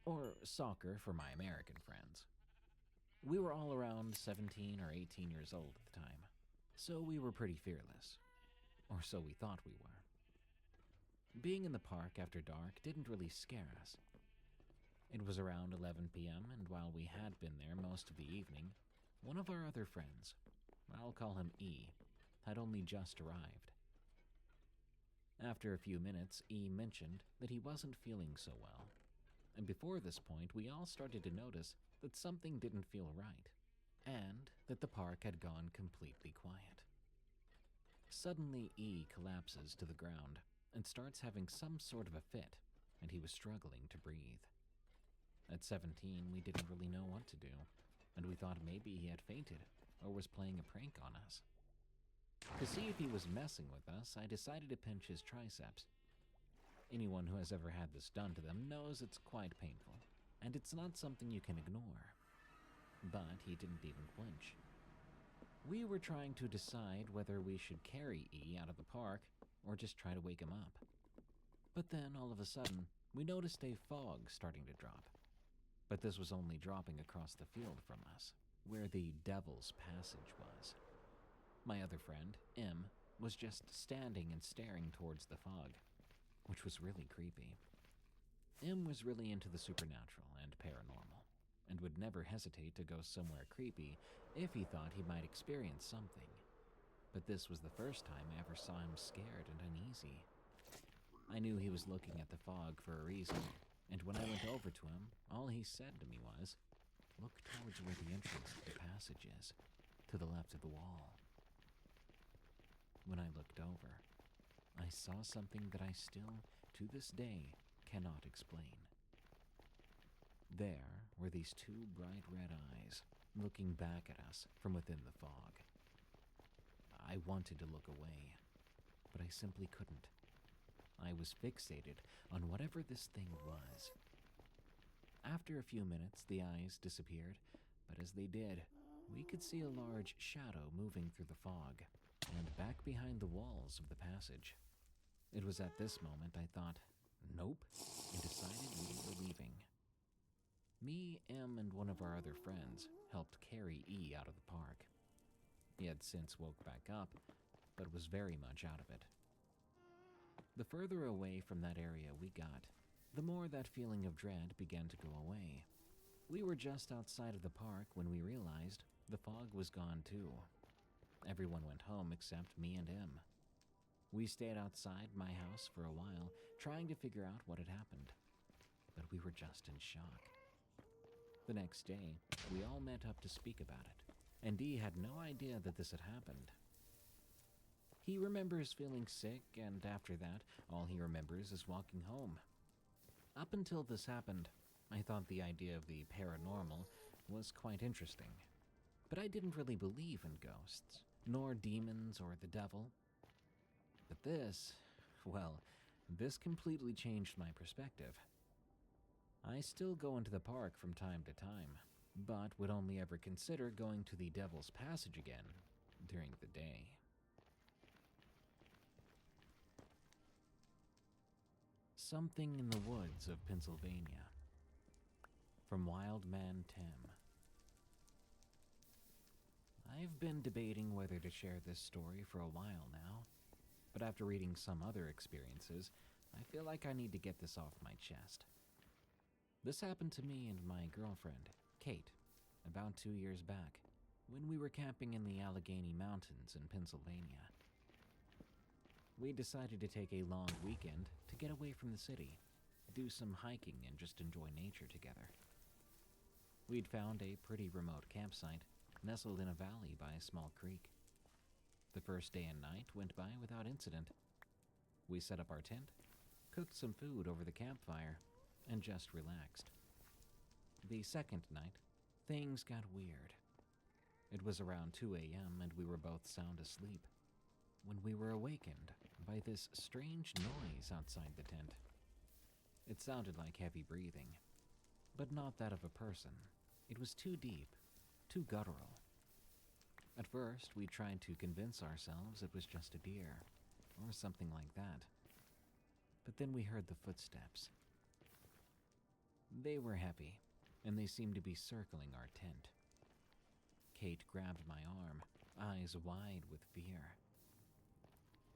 or soccer for my American friends. We were all around 17 or 18 years old at the time, so we were pretty fearless, or so we thought we were. Being in the park after dark didn't really scare us. It was around 11 p.m., and while we had been there most of the evening, one of our other friends, I'll call him E, had only just arrived. After a few minutes, E mentioned that he wasn't feeling so well, and before this point we all started to notice that something didn't feel right, and that the park had gone completely quiet. Suddenly, E collapses to the ground and starts having some sort of a fit, and he was struggling to breathe. At 17, we didn't really know what to do, and we thought maybe he had fainted or was playing a prank on us. To see if he was messing with us, I decided to pinch his triceps. Anyone who has ever had this done to them knows it's quite painful, and it's not something you can ignore. But he didn't even flinch. We were trying to decide whether we should carry E out of the park or just try to wake him up. But then, all of a sudden, we noticed a fog starting to drop. But this was only dropping across the field from us, where the Devil's Passage was. My other friend, M, was just standing and staring towards the fog, which was really creepy. M was really into the supernatural and paranormal, and would never hesitate to go somewhere creepy if he thought he might experience something. But this was the first time I ever saw him scared and uneasy. I knew he was looking at the fog for a reason, and when I went over to him, all he said to me was, "Look towards where the entrance to the passage is, to the left of the wall." When I looked over, I saw something that I still, to this day, cannot explain. There were these two bright red eyes, looking back at us from within the fog. I wanted to look away, but I simply couldn't. I was fixated on whatever this thing was. After a few minutes, the eyes disappeared, but as they did, we could see a large shadow moving through the fog, and back behind the walls of the passage. It was at this moment I thought, nope, and decided we were leaving. Me, M, and one of our other friends helped carry E out of the park. He had since woke back up, but was very much out of it. The further away from that area we got, the more that feeling of dread began to go away. We were just outside of the park when we realized the fog was gone too. Everyone went home except me and M. We stayed outside my house for a while, trying to figure out what had happened, but we were just in shock. The next day, we all met up to speak about it, and Dee had no idea that this had happened. He remembers feeling sick, and after that, all he remembers is walking home. Up until this happened, I thought the idea of the paranormal was quite interesting, but I didn't really believe in ghosts, nor demons or the devil. But this, well, this completely changed my perspective. I still go into the park from time to time, but would only ever consider going to the Devil's Passage again during the day. Something in the Woods of Pennsylvania. From Wild Man Tim. I've been debating whether to share this story for a while now, but after reading some other experiences, I feel like I need to get this off my chest. This happened to me and my girlfriend, Kate, about 2 years back, when we were camping in the Allegheny Mountains in Pennsylvania. We decided to take a long weekend to get away from the city, do some hiking, and just enjoy nature together. We'd found a pretty remote campsite, nestled in a valley by a small creek. The first day and night went by without incident. We set up our tent, cooked some food over the campfire, and just relaxed. The second night, things got weird. It was around 2 a.m. and we were both sound asleep when we were awakened by this strange noise outside the tent. It sounded like heavy breathing, but not that of a person. It was too deep, too guttural. At first, we tried to convince ourselves it was just a deer, or something like that. But then we heard the footsteps. They were heavy, and they seemed to be circling our tent. Kate grabbed my arm, eyes wide with fear.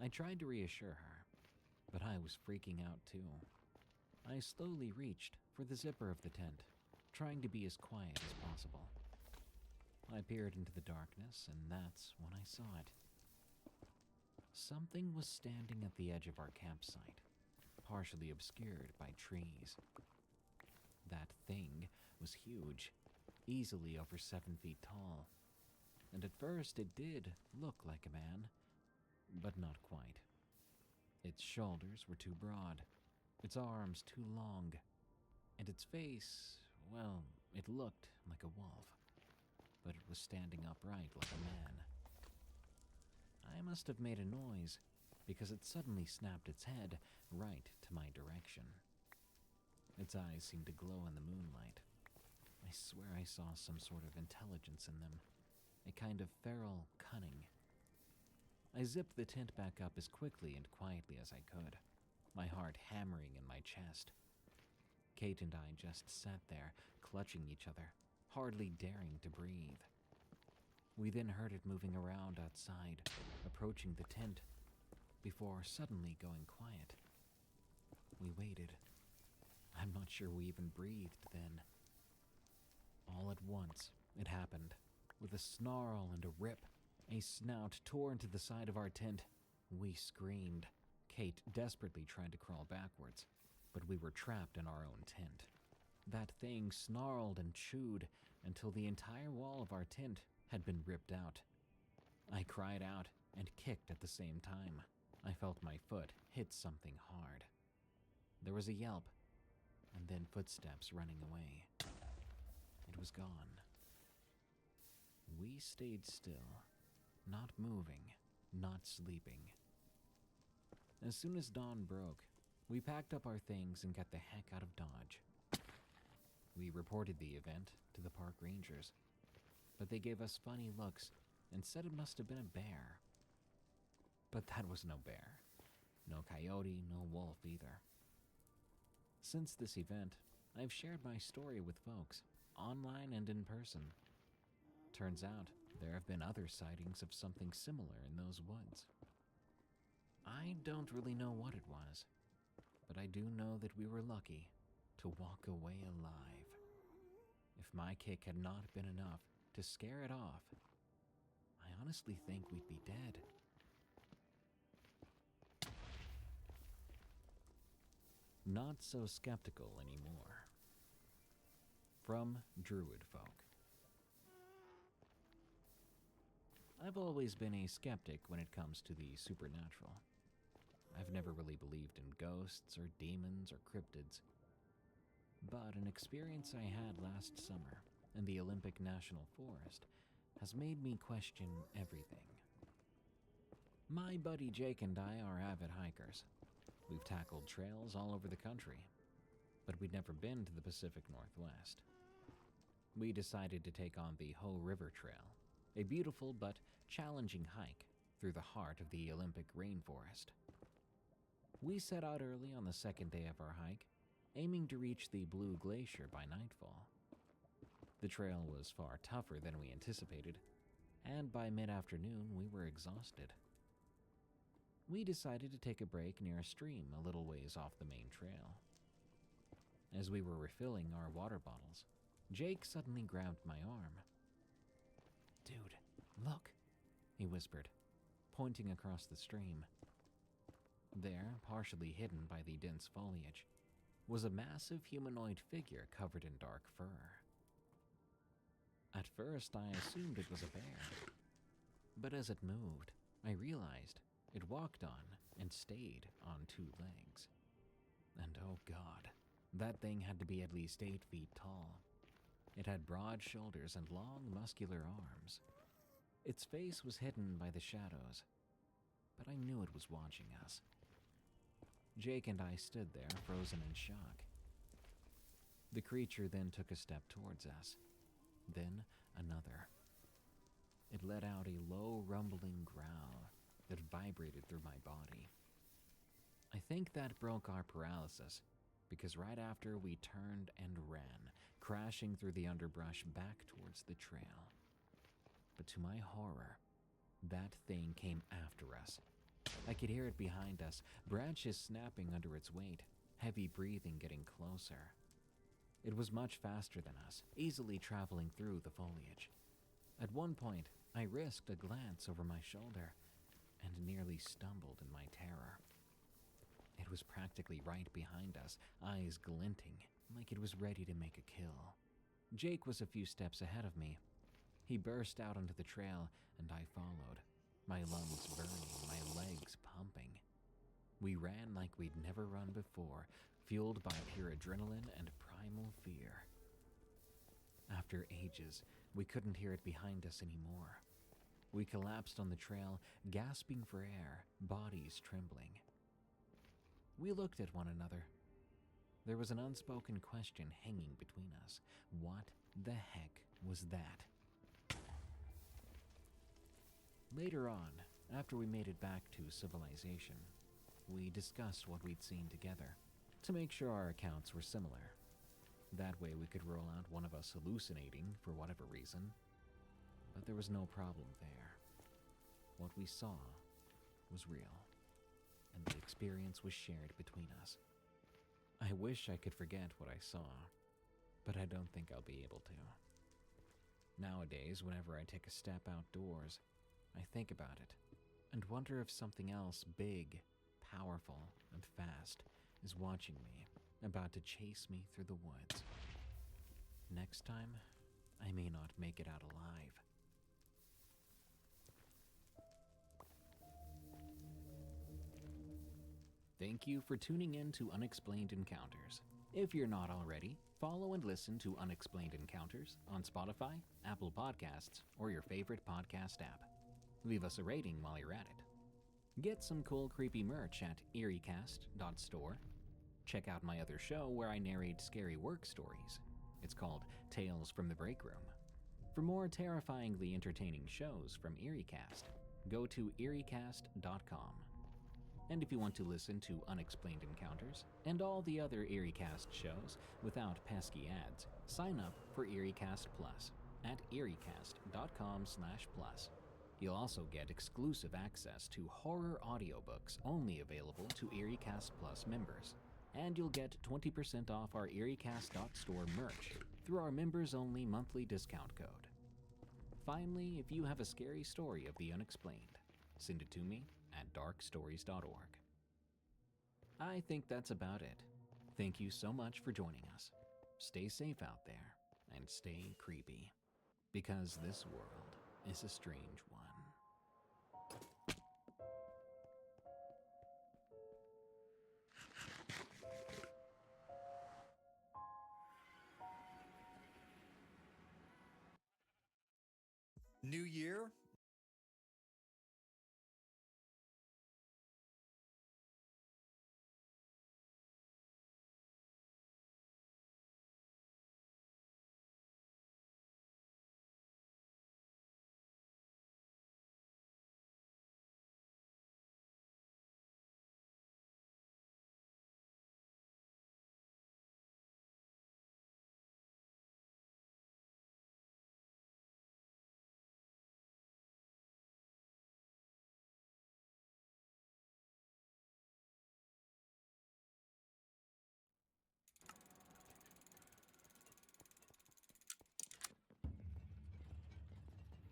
I tried to reassure her, but I was freaking out too. I slowly reached for the zipper of the tent, trying to be as quiet as possible. I peered into the darkness, and that's when I saw it. Something was standing at the edge of our campsite, partially obscured by trees. That thing was huge, easily over 7 feet tall, and at first it did look like a man, but not quite. Its shoulders were too broad, its arms too long, and its face, well, it looked like a wolf, but it was standing upright like a man. I must have made a noise, because it suddenly snapped its head right to my direction. Its eyes seemed to glow in the moonlight. I swear I saw some sort of intelligence in them, a kind of feral cunning. I zipped the tent back up as quickly and quietly as I could, my heart hammering in my chest. Kate and I just sat there, clutching each other, hardly daring to breathe. We then heard it moving around outside, approaching the tent, before suddenly going quiet. We waited. I'm not sure we even breathed then. All at once, it happened. With a snarl and a rip, a snout tore into the side of our tent. We screamed. Kate desperately tried to crawl backwards, but we were trapped in our own tent. That thing snarled and chewed until the entire wall of our tent had been ripped out. I cried out and kicked at the same time. I felt my foot hit something hard. There was a yelp, and then footsteps running away. It was gone. We stayed still, not moving, not sleeping. As soon as dawn broke, we packed up our things and got the heck out of Dodge. We reported the event to the park rangers, but they gave us funny looks and said it must have been a bear. But that was no bear. No coyote, no wolf either. Since this event, I've shared my story with folks, online and in person. Turns out, there have been other sightings of something similar in those woods. I don't really know what it was, but I do know that we were lucky to walk away alive. If my kick had not been enough to scare it off, I honestly think we'd be dead. Not so skeptical anymore. From Druid Folk. I've always been a skeptic when it comes to the supernatural. I've never really believed in ghosts or demons or cryptids. But an experience I had last summer in the Olympic National Forest has made me question everything. My buddy Jake and I are avid hikers. We've tackled trails all over the country, but we'd never been to the Pacific Northwest. We decided to take on the Hoh River Trail, a beautiful but challenging hike through the heart of the Olympic rainforest. We set out early on the second day of our hike, aiming to reach the Blue Glacier by nightfall. The trail was far tougher than we anticipated, and by mid-afternoon we were exhausted. We decided to take a break near a stream a little ways off the main trail. As we were refilling our water bottles, Jake suddenly grabbed my arm. "Dude, look," he whispered, pointing across the stream. There, partially hidden by the dense foliage, was a massive humanoid figure covered in dark fur. At first, I assumed it was a bear, but as it moved, I realized it walked on and stayed on two legs. And oh god, that thing had to be at least 8 feet tall. It had broad shoulders and long, muscular arms. Its face was hidden by the shadows, but I knew it was watching us. Jake and I stood there, frozen in shock. The creature then took a step towards us, then another. It let out a low, rumbling growl that vibrated through my body. I think that broke our paralysis, because right after we turned and ran, crashing through the underbrush back towards the trail. But to my horror, that thing came after us. I could hear it behind us, branches snapping under its weight, heavy breathing getting closer. It was much faster than us, easily traveling through the foliage. At one point, I risked a glance over my shoulder and nearly stumbled in my terror. It was practically right behind us, eyes glinting, like it was ready to make a kill. Jake was a few steps ahead of me. He burst out onto the trail, and I followed, my lungs burning, my legs pumping. We ran like we'd never run before, fueled by pure adrenaline and primal fear. After ages, we couldn't hear it behind us anymore. We collapsed on the trail, gasping for air, bodies trembling. We looked at one another. There was an unspoken question hanging between us. What the heck was that? Later on, after we made it back to civilization, we discussed what we'd seen together to make sure our accounts were similar. That way we could roll out one of us hallucinating for whatever reason, but there was no problem there. What we saw was real, and the experience was shared between us. I wish I could forget what I saw, but I don't think I'll be able to. Nowadays, whenever I take a step outdoors, I think about it and wonder if something else big, powerful, and fast is watching me, about to chase me through the woods. Next time, I may not make it out alive. Thank you for tuning in to Unexplained Encounters. If you're not already, follow and listen to Unexplained Encounters on Spotify, Apple Podcasts, or your favorite podcast app. Leave us a rating while you're at it. Get some cool creepy merch at eeriecast.store. Check out my other show where I narrate scary work stories. It's called Tales from the Break Room. For more terrifyingly entertaining shows from EerieCast, go to eeriecast.com. And if you want to listen to Unexplained Encounters and all the other EerieCast shows without pesky ads, sign up for EerieCast Plus at eeriecast.com/plus. You'll also get exclusive access to horror audiobooks only available to EerieCast Plus members. And you'll get 20% off our EerieCast.store merch through our members-only monthly discount code. Finally, if you have a scary story of the unexplained, send it to me at darkstories.org. I think that's about it. Thank you so much for joining us. Stay safe out there and stay creepy, because this world is a strange one. New year,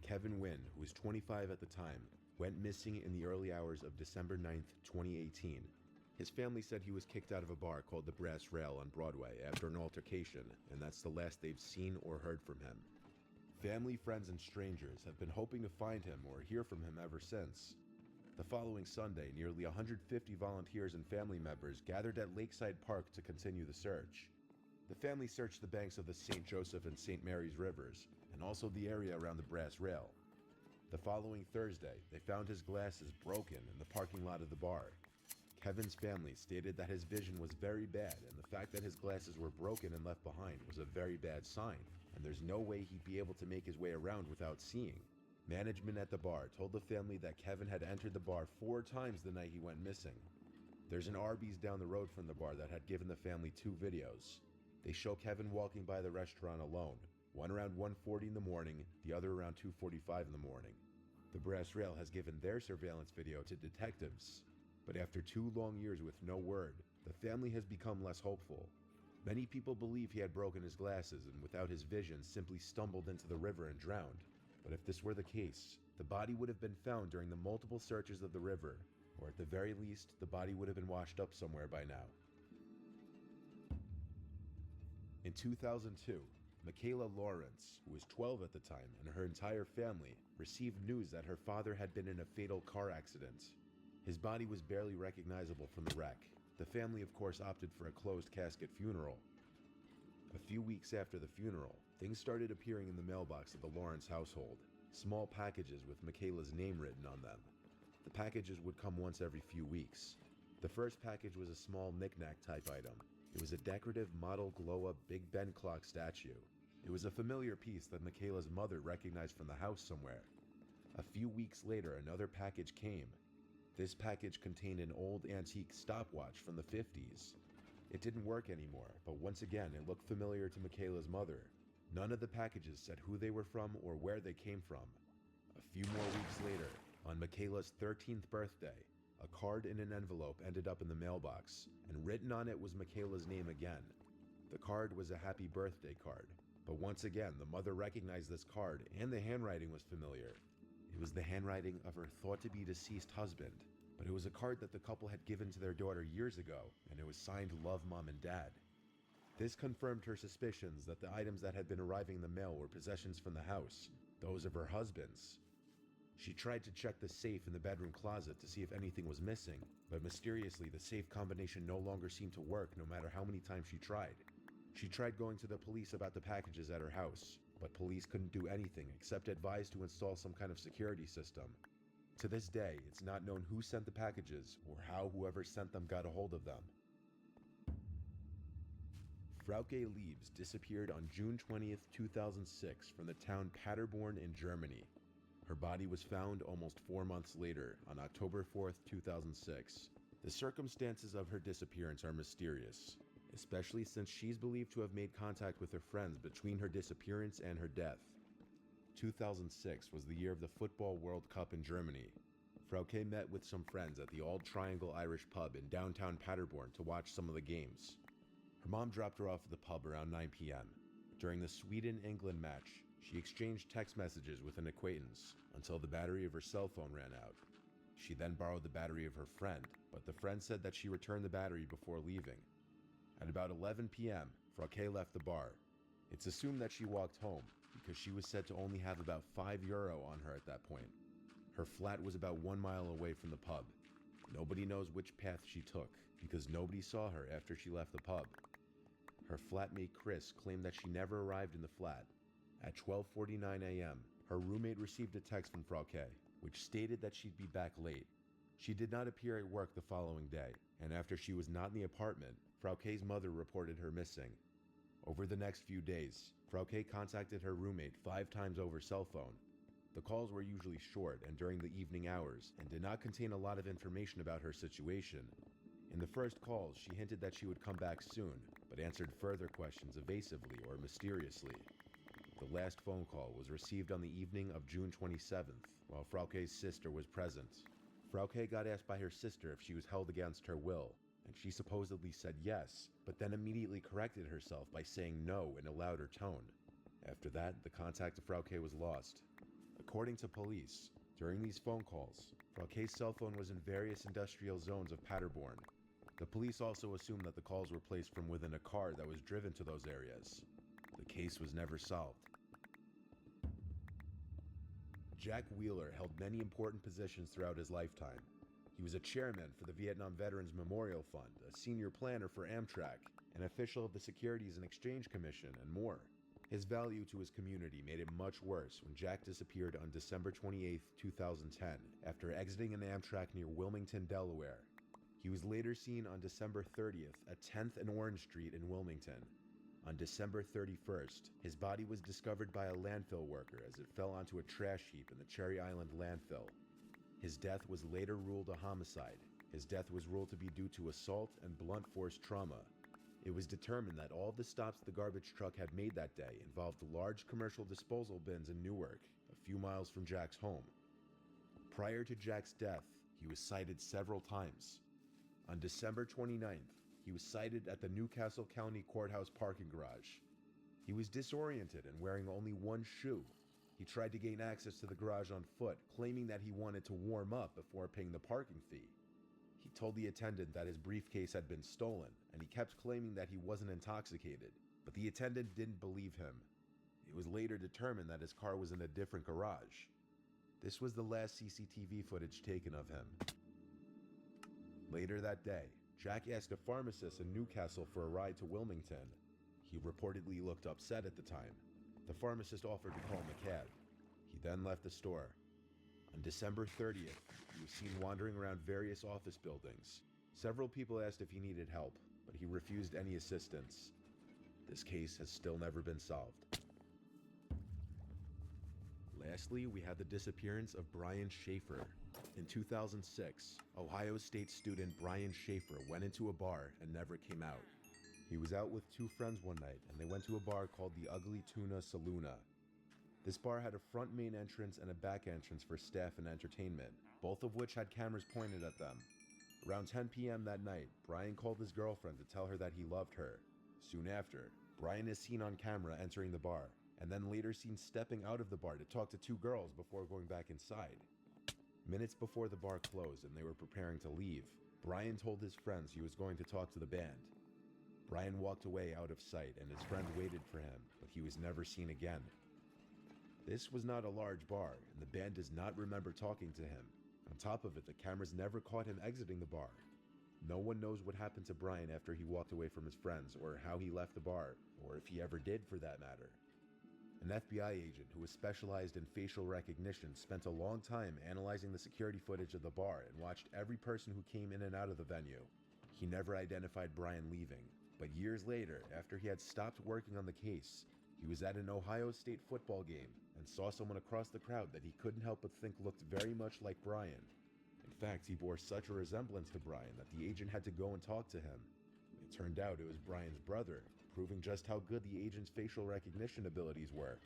Kevin Wynn, who was 25 at the time, went missing in the early hours of December 9th, 2018. His family said he was kicked out of a bar called the Brass Rail on Broadway after an altercation, and that's the last they've seen or heard from him. Family, friends, and strangers have been hoping to find him or hear from him ever since. The following Sunday, nearly 150 volunteers and family members gathered at Lakeside Park to continue the search. The family searched the banks of the St. Joseph and St. Mary's rivers, and also the area around the Brass Rail. The following Thursday, they found his glasses broken in the parking lot of the bar. Kevin's family stated that his vision was very bad, and the fact that his glasses were broken and left behind was a very bad sign, and there's no way he'd be able to make his way around without seeing. Management at the bar told the family that Kevin had entered the bar 4 times the night he went missing. There's an Arby's down the road from the bar that had given the family 2 videos. They show Kevin walking by the restaurant alone, one around 1:40 in the morning, the other around 2:45 in the morning. The Brass Rail has given their surveillance video to detectives, but after 2 long years with no word, the family has become less hopeful. Many people believe he had broken his glasses and without his vision simply stumbled into the river and drowned. But if this were the case, the body would have been found during the multiple searches of the river, or at the very least, the body would have been washed up somewhere by now. In 2002, Michaela Lawrence, who was 12 at the time, and her entire family received news that her father had been in a fatal car accident. His body was barely recognizable from the wreck. The family, of course, opted for a closed casket funeral. A few weeks after the funeral, things started appearing in the mailbox of the Lawrence household. Small packages with Michaela's name written on them. The packages would come once every few weeks. The first package was a small knick-knack type item. It was a decorative model glow-up Big Ben clock statue. It was a familiar piece that Michaela's mother recognized from the house somewhere. A few weeks later, another package came. This package contained an old antique stopwatch from the 50s. It didn't work anymore, but once again, it looked familiar to Michaela's mother. None of the packages said who they were from or where they came from. A few more weeks later, on Michaela's 13th birthday, a card in an envelope ended up in the mailbox, and written on it was Michaela's name again. The card was a happy birthday card, but once again, the mother recognized this card and the handwriting was familiar. It was the handwriting of her thought-to-be deceased husband, but it was a card that the couple had given to their daughter years ago, and it was signed Love Mom and Dad. This confirmed her suspicions that the items that had been arriving in the mail were possessions from the house, those of her husband's. She tried to check the safe in the bedroom closet to see if anything was missing, but mysteriously the safe combination no longer seemed to work no matter how many times she tried. She tried going to the police about the packages at her house, but police couldn't do anything except advise to install some kind of security system. To this day, it's not known who sent the packages or how whoever sent them got a hold of them. Frauke Liebs disappeared on June 20th, 2006 from the town Paderborn in Germany. Her body was found almost 4 months later, on October 4th, 2006. The circumstances of her disappearance are mysterious, especially since she's believed to have made contact with her friends between her disappearance and her death. 2006 was the year of the Football World Cup in Germany. Frauke met with some friends at the Old Triangle Irish pub in downtown Paderborn to watch some of the games. Her mom dropped her off at the pub around 9 p.m. During the Sweden-England match, she exchanged text messages with an acquaintance until the battery of her cell phone ran out. She then borrowed the battery of her friend, but the friend said that she returned the battery before leaving. At about 11 p.m., Frauke left the bar. It's assumed that she walked home because she was said to only have about €5 on her at that point. Her flat was about 1 mile away from the pub. Nobody knows which path she took because nobody saw her after she left the pub. Her flatmate Chris claimed that she never arrived in the flat. At 12:49 a.m., her roommate received a text from Frauke, which stated that she'd be back late. She did not appear at work the following day, and after she was not in the apartment, Frauke's mother reported her missing. Over the next few days, Frauke contacted her roommate 5 times over cell phone. The calls were usually short and during the evening hours, and did not contain a lot of information about her situation. In the first calls, she hinted that she would come back soon, but answered further questions evasively or mysteriously. The last phone call was received on the evening of June 27th, while Frauke's sister was present. Frauke got asked by her sister if she was held against her will, and she supposedly said yes, but then immediately corrected herself by saying no in a louder tone. After that, the contact of Frauke was lost. According to police, during these phone calls, Frauke's cell phone was in various industrial zones of Paderborn. The police also assumed that the calls were placed from within a car that was driven to those areas. The case was never solved. Jack Wheeler held many important positions throughout his lifetime. He was a chairman for the Vietnam Veterans Memorial Fund, a senior planner for Amtrak, an official of the Securities and Exchange Commission, and more. His value to his community made it much worse when Jack disappeared on December 28, 2010, after exiting an Amtrak near Wilmington, Delaware. He was later seen on December 30th at 10th and Orange Street in Wilmington. On December 31st, his body was discovered by a landfill worker as it fell onto a trash heap in the Cherry Island landfill. His death was later ruled a homicide. His death was ruled to be due to assault and blunt force trauma. It was determined that all the stops the garbage truck had made that day involved large commercial disposal bins in Newark, a few miles from Jack's home. Prior to Jack's death, he was cited several times. On December 29th, he was cited at the Newcastle County Courthouse parking garage. He was disoriented and wearing only one shoe. He tried to gain access to the garage on foot, claiming that he wanted to warm up before paying the parking fee. He told the attendant that his briefcase had been stolen, and he kept claiming that he wasn't intoxicated, but the attendant didn't believe him. It was later determined that his car was in a different garage. This was the last CCTV footage taken of him. Later that day, Jack asked a pharmacist in Newcastle for a ride to Wilmington. He reportedly looked upset at the time. The pharmacist offered to call him a cab. He then left the store. On December 30th, he was seen wandering around various office buildings. Several people asked if he needed help, but he refused any assistance. This case has still never been solved. Lastly, we have the disappearance of Brian Schaefer. In 2006, Ohio State student Brian Schaefer went into a bar and never came out. He was out with two friends one night, and they went to a bar called the Ugly Tuna Saloona. This bar had a front main entrance and a back entrance for staff and entertainment, both of which had cameras pointed at them. Around 10 p.m. that night, Brian called his girlfriend to tell her that he loved her. Soon after, Brian is seen on camera entering the bar, and then later seen stepping out of the bar to talk to two girls before going back inside. Minutes before the bar closed and they were preparing to leave, Brian told his friends he was going to talk to the band. Brian walked away out of sight and his friend waited for him, but he was never seen again. This was not a large bar, and the band does not remember talking to him. On top of it, the cameras never caught him exiting the bar. No one knows what happened to Brian after he walked away from his friends, or how he left the bar, or if he ever did for that matter. An FBI agent who was specialized in facial recognition spent a long time analyzing the security footage of the bar and watched every person who came in and out of the venue. He never identified Brian leaving, but years later, after he had stopped working on the case, he was at an Ohio State football game and saw someone across the crowd that he couldn't help but think looked very much like Brian. In fact, he bore such a resemblance to Brian that the agent had to go and talk to him. It turned out it was Brian's brother, proving just how good the agent's facial recognition abilities were.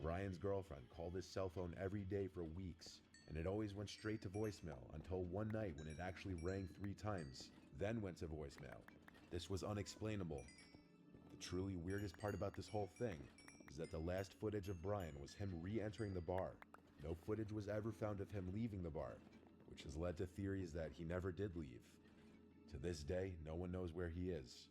Brian's girlfriend called his cell phone every day for weeks, and it always went straight to voicemail until one night when it actually rang 3 times, then went to voicemail. This was unexplainable. The truly weirdest part about this whole thing is that the last footage of Brian was him re-entering the bar. No footage was ever found of him leaving the bar, which has led to theories that he never did leave. To this day, no one knows where he is.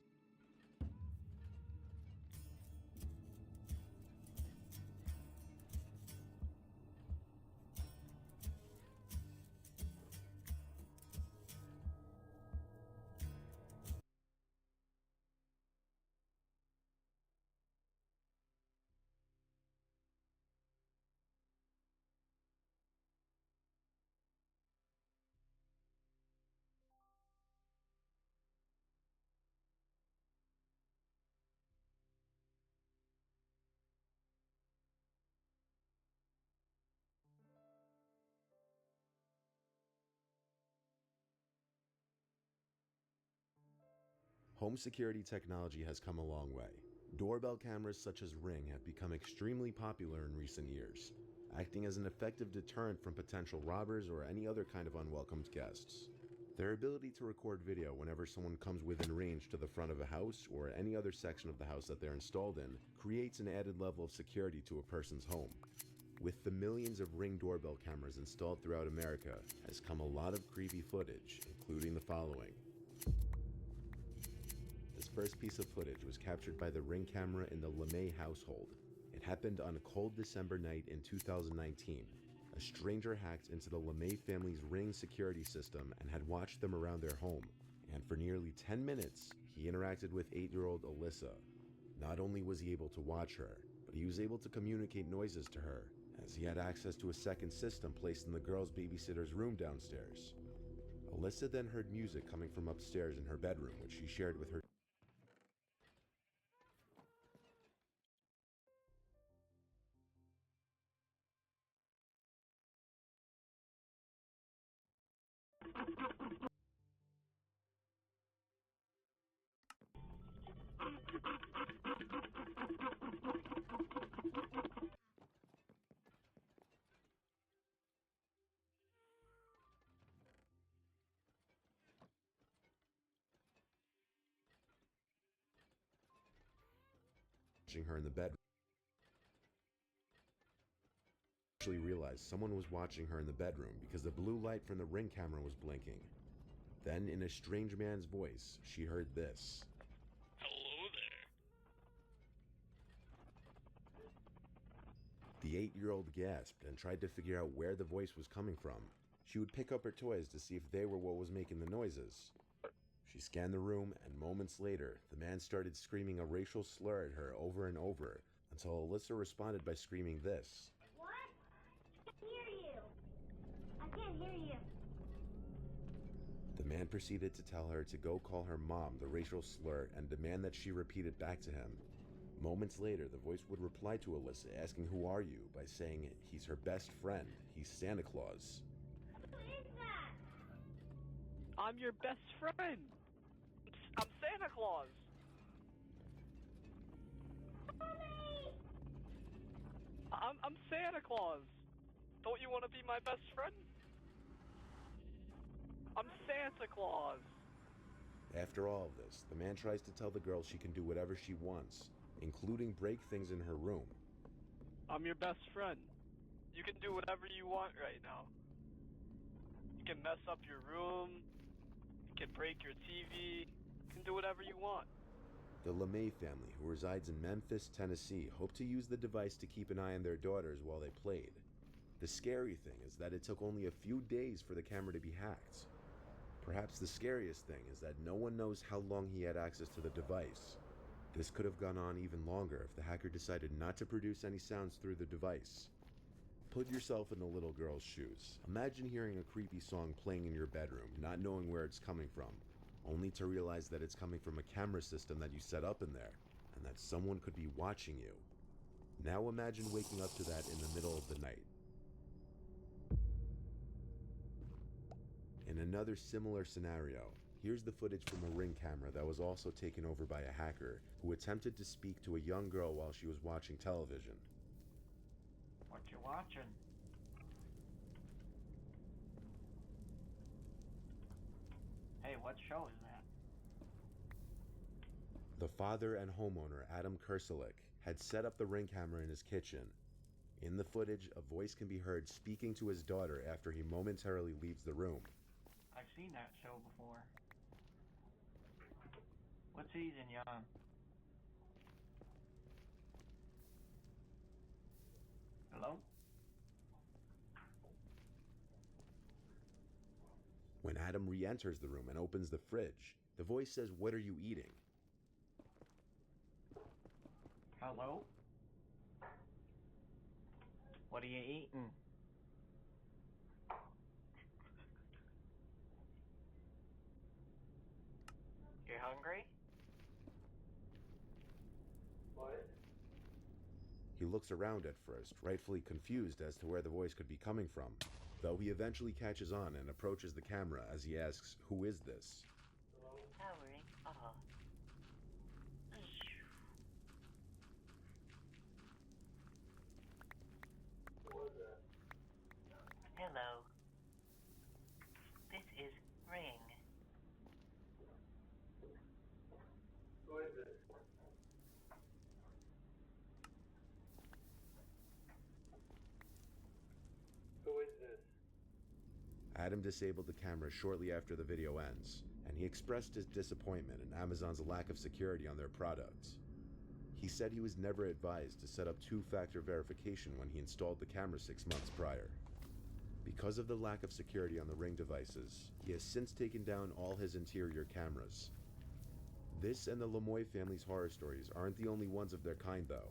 Home security technology has come a long way. Doorbell cameras such as Ring have become extremely popular in recent years, acting as an effective deterrent from potential robbers or any other kind of unwelcomed guests. Their ability to record video whenever someone comes within range to the front of a house or any other section of the house that they're installed in creates an added level of security to a person's home. With the millions of Ring doorbell cameras installed throughout America has come a lot of creepy footage, including the following. This first piece of footage was captured by the Ring camera in the LeMay household. It happened on a cold December night in 2019. A stranger hacked into the LeMay family's Ring security system and had watched them around their home. And for nearly 10 minutes, he interacted with 8-year-old Alyssa. Not only was he able to watch her, but he was able to communicate noises to her, as he had access to a second system placed in the girl's babysitter's room downstairs. Alyssa then heard music coming from upstairs in her bedroom, which she shared with her. Her in the bedroom. Actually realized someone was watching her in the bedroom because the blue light from the Ring camera was blinking. Then, in a strange man's voice, she heard this. Hello there. The 8-year-old gasped and tried to figure out where the voice was coming from. She would pick up her toys to see if they were what was making the noises. She scanned the room, and moments later, the man started screaming a racial slur at her over and over, until Alyssa responded by screaming this. What? I can't hear you. I can't hear you. The man proceeded to tell her to go call her mom the racial slur and demand that she repeat it back to him. Moments later, the voice would reply to Alyssa asking who are you by saying he's her best friend, he's Santa Claus. Who is that? I'm your best friend. I'm Santa Claus. I'm Santa Claus. Don't you want to be my best friend? I'm Santa Claus. After all of this, the man tries to tell the girl she can do whatever she wants, including break things in her room. I'm your best friend. You can do whatever you want right now. You can mess up your room. You can break your TV. You can do whatever you want. The LeMay family, who resides in Memphis, Tennessee, hoped to use the device to keep an eye on their daughters while they played. The scary thing is that it took only a few days for the camera to be hacked. Perhaps the scariest thing is that no one knows how long he had access to the device. This could have gone on even longer if the hacker decided not to produce any sounds through the device. Put yourself in the little girl's shoes. Imagine hearing a creepy song playing in your bedroom, not knowing where it's coming from, only to realize that it's coming from a camera system that you set up in there, and that someone could be watching you. Now imagine waking up to that in the middle of the night. In another similar scenario, here's the footage from a Ring camera that was also taken over by a hacker who attempted to speak to a young girl while she was watching television. What you watching? Hey, what show is that? The father and homeowner, Adam Kerselik, had set up the Ring camera in his kitchen. In the footage, a voice can be heard speaking to his daughter after he momentarily leaves the room. I've seen that show before. What season you on? Hello? When Adam re-enters the room and opens the fridge, the voice says, "What are you eating?" Hello? What are you eating? You hungry? What? He looks around at first, rightfully confused as to where the voice could be coming from, though he eventually catches on and approaches the camera as he asks, "Who is this?" Powering off. Hello. This is Ring. Who is this? Who is this? Adam disabled the camera shortly after the video ends, and he expressed his disappointment in Amazon's lack of security on their products. He said he was never advised to set up two-factor verification when he installed the camera 6 months prior. Because of the lack of security on the Ring devices, he has since taken down all his interior cameras. This and the LeMay family's horror stories aren't the only ones of their kind, though,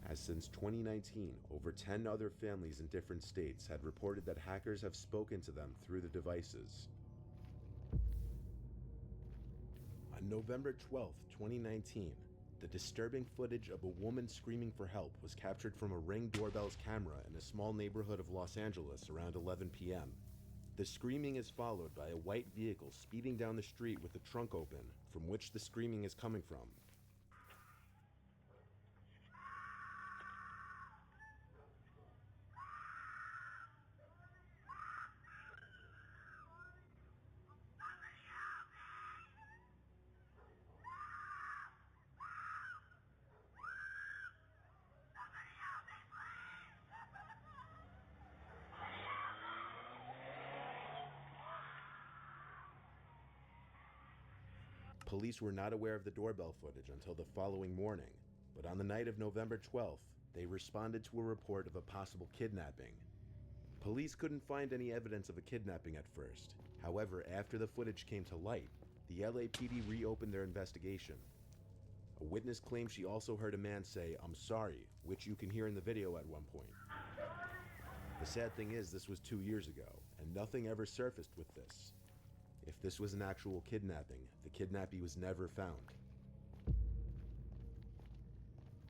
as since 2019, over 10 other families in different states had reported that hackers have spoken to them through the devices. On November 12, 2019, the disturbing footage of a woman screaming for help was captured from a Ring doorbell's camera in a small neighborhood of Los Angeles around 11 p.m. The screaming is followed by a white vehicle speeding down the street with the trunk open, from which the screaming is coming from. Police were not aware of the doorbell footage until the following morning, but on the night of November 12th, they responded to a report of a possible kidnapping. Police couldn't find any evidence of a kidnapping at first. However, after the footage came to light, the LAPD reopened their investigation. A witness claimed she also heard a man say, "I'm sorry," which you can hear in the video at one point. The sad thing is, this was 2 years ago, and nothing ever surfaced with this. If this was an actual kidnapping, the kidnappee was never found.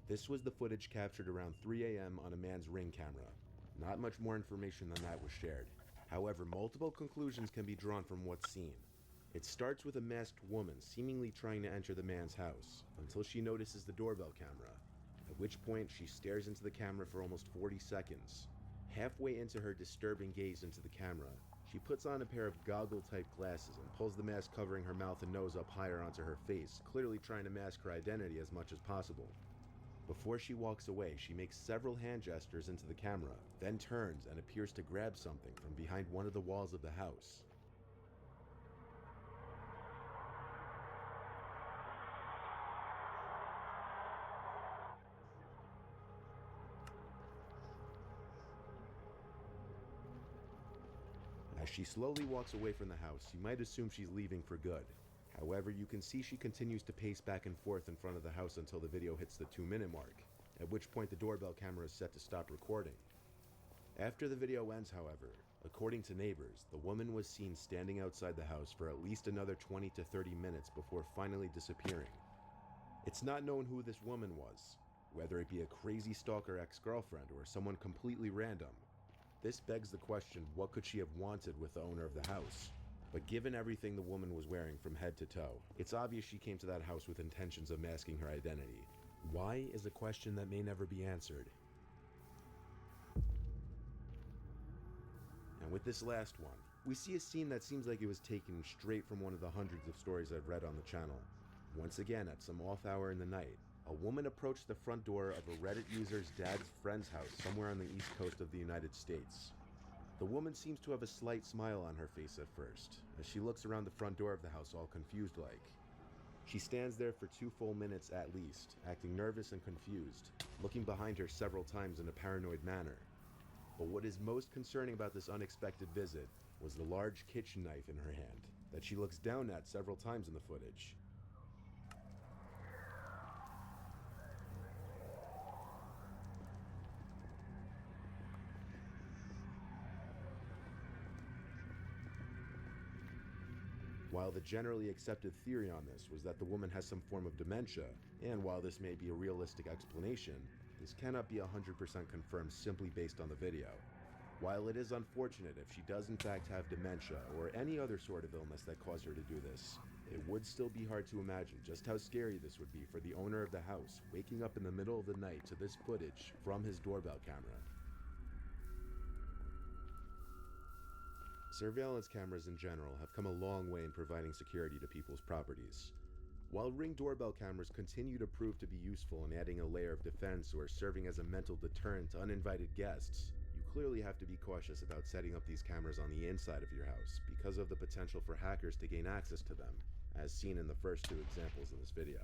This was the footage captured around 3 a.m. on a man's Ring camera. Not much more information than that was shared. However, multiple conclusions can be drawn from what's seen. It starts with a masked woman seemingly trying to enter the man's house, until she notices the doorbell camera. at which point she stares into the camera for almost 40 seconds. Halfway into her disturbing gaze into the camera, she puts on a pair of goggle-type glasses and pulls the mask covering her mouth and nose up higher onto her face, clearly trying to mask her identity as much as possible. Before she walks away, she makes several hand gestures into the camera, then turns and appears to grab something from behind one of the walls of the house. As she slowly walks away from the house, you might assume she's leaving for good. However, you can see she continues to pace back and forth in front of the house until the video hits the 2-minute mark, at which point the doorbell camera is set to stop recording. After the video ends, however, according to neighbors, the woman was seen standing outside the house for at least another 20 to 30 minutes before finally disappearing. It's not known who this woman was, whether it be a crazy stalker ex-girlfriend or someone completely random. This begs the question, what could she have wanted with the owner of the house? But given everything the woman was wearing from head to toe, it's obvious she came to that house with intentions of masking her identity. Why is a question that may never be answered. And with this last one, we see a scene that seems like it was taken straight from one of the hundreds of stories I've read on the channel. Once again, at some off hour in the night, a woman approached the front door of a Reddit user's dad's friend's house somewhere on the east coast of the United States. The woman seems to have a slight smile on her face at first, as she looks around the front door of the house all confused like. She stands there for 2 full minutes at least, acting nervous and confused, looking behind her several times in a paranoid manner. But what is most concerning about this unexpected visit was the large kitchen knife in her hand, that she looks down at several times in the footage. While the generally accepted theory on this was that the woman has some form of dementia, and while this may be a realistic explanation, this cannot be 100% confirmed simply based on the video. While it is unfortunate if she does in fact have dementia or any other sort of illness that caused her to do this, it would still be hard to imagine just how scary this would be for the owner of the house, waking up in the middle of the night to this footage from his doorbell camera. Surveillance cameras in general have come a long way in providing security to people's properties. While Ring doorbell cameras continue to prove to be useful in adding a layer of defense or serving as a mental deterrent to uninvited guests, you clearly have to be cautious about setting up these cameras on the inside of your house because of the potential for hackers to gain access to them, as seen in the first 2 examples in this video.